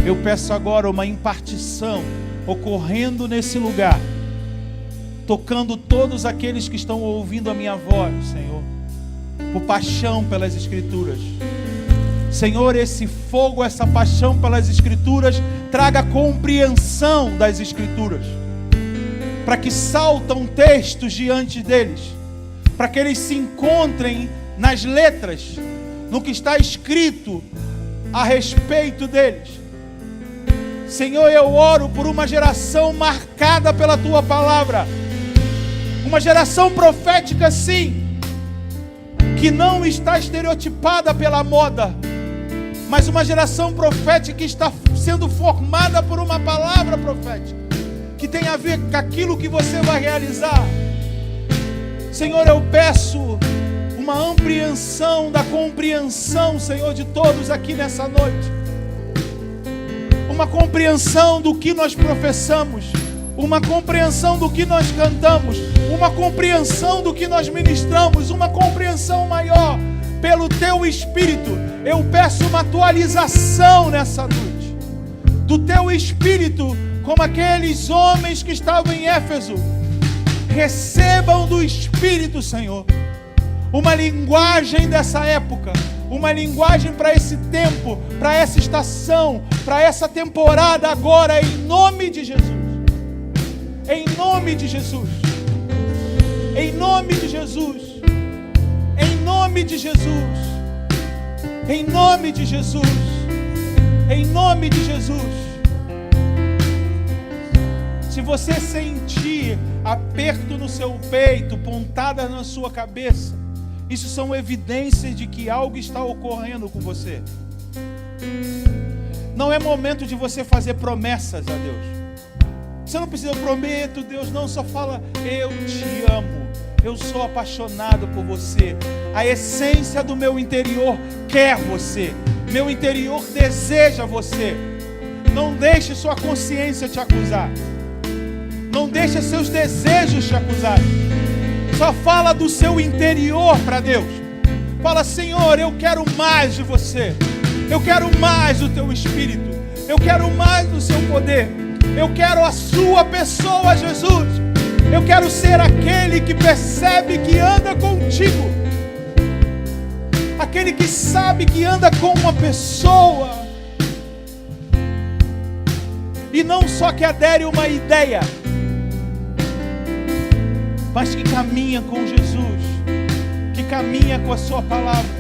Eu peço agora uma impartição ocorrendo nesse lugar, tocando todos aqueles que estão ouvindo a minha voz, Senhor, por paixão pelas Escrituras. Senhor, esse fogo, essa paixão pelas Escrituras, traga compreensão das Escrituras, para que saltam textos diante deles, para que eles se encontrem nas letras, no que está escrito a respeito deles. Senhor, eu oro por uma geração marcada pela Tua palavra, uma geração profética sim, que não está estereotipada pela moda, mas uma geração profética que está sendo formada por uma palavra profética, que tem a ver com aquilo que você vai realizar. Senhor, eu peço uma ampliação da compreensão, Senhor, de todos aqui nessa noite. Uma compreensão do que nós professamos, uma compreensão do que nós cantamos, uma compreensão do que nós ministramos, uma compreensão maior pelo Teu Espírito. Eu peço uma atualização nessa noite. do teu Espírito, como aqueles homens que estavam em Éfeso. Recebam do Espírito, Senhor, uma linguagem dessa época, uma linguagem para esse tempo, para essa estação, para essa temporada agora, em nome de Jesus. Em nome de Jesus. Em nome de Jesus. Em nome de Jesus. Em nome de Jesus. Em nome de Jesus. Se você sentir aperto no seu peito, pontada na sua cabeça, isso são evidências de que algo está ocorrendo com você. Não é momento de você fazer promessas a Deus. Você não precisa, eu prometo, Deus, não, só fala, eu te amo, eu sou apaixonado por você. A essência do meu interior quer você, meu interior deseja você. Não deixe sua consciência te acusar. Não deixe seus desejos te acusar. Só fala do seu interior para Deus. Fala, Senhor, eu quero mais de você. Eu quero mais do teu Espírito. Eu quero mais do seu poder. Eu quero a sua pessoa, Jesus. Eu quero ser aquele que percebe que anda contigo. Aquele que sabe que anda com uma pessoa. E não só que adere uma ideia, mas que caminha com Jesus, que caminha com a sua palavra.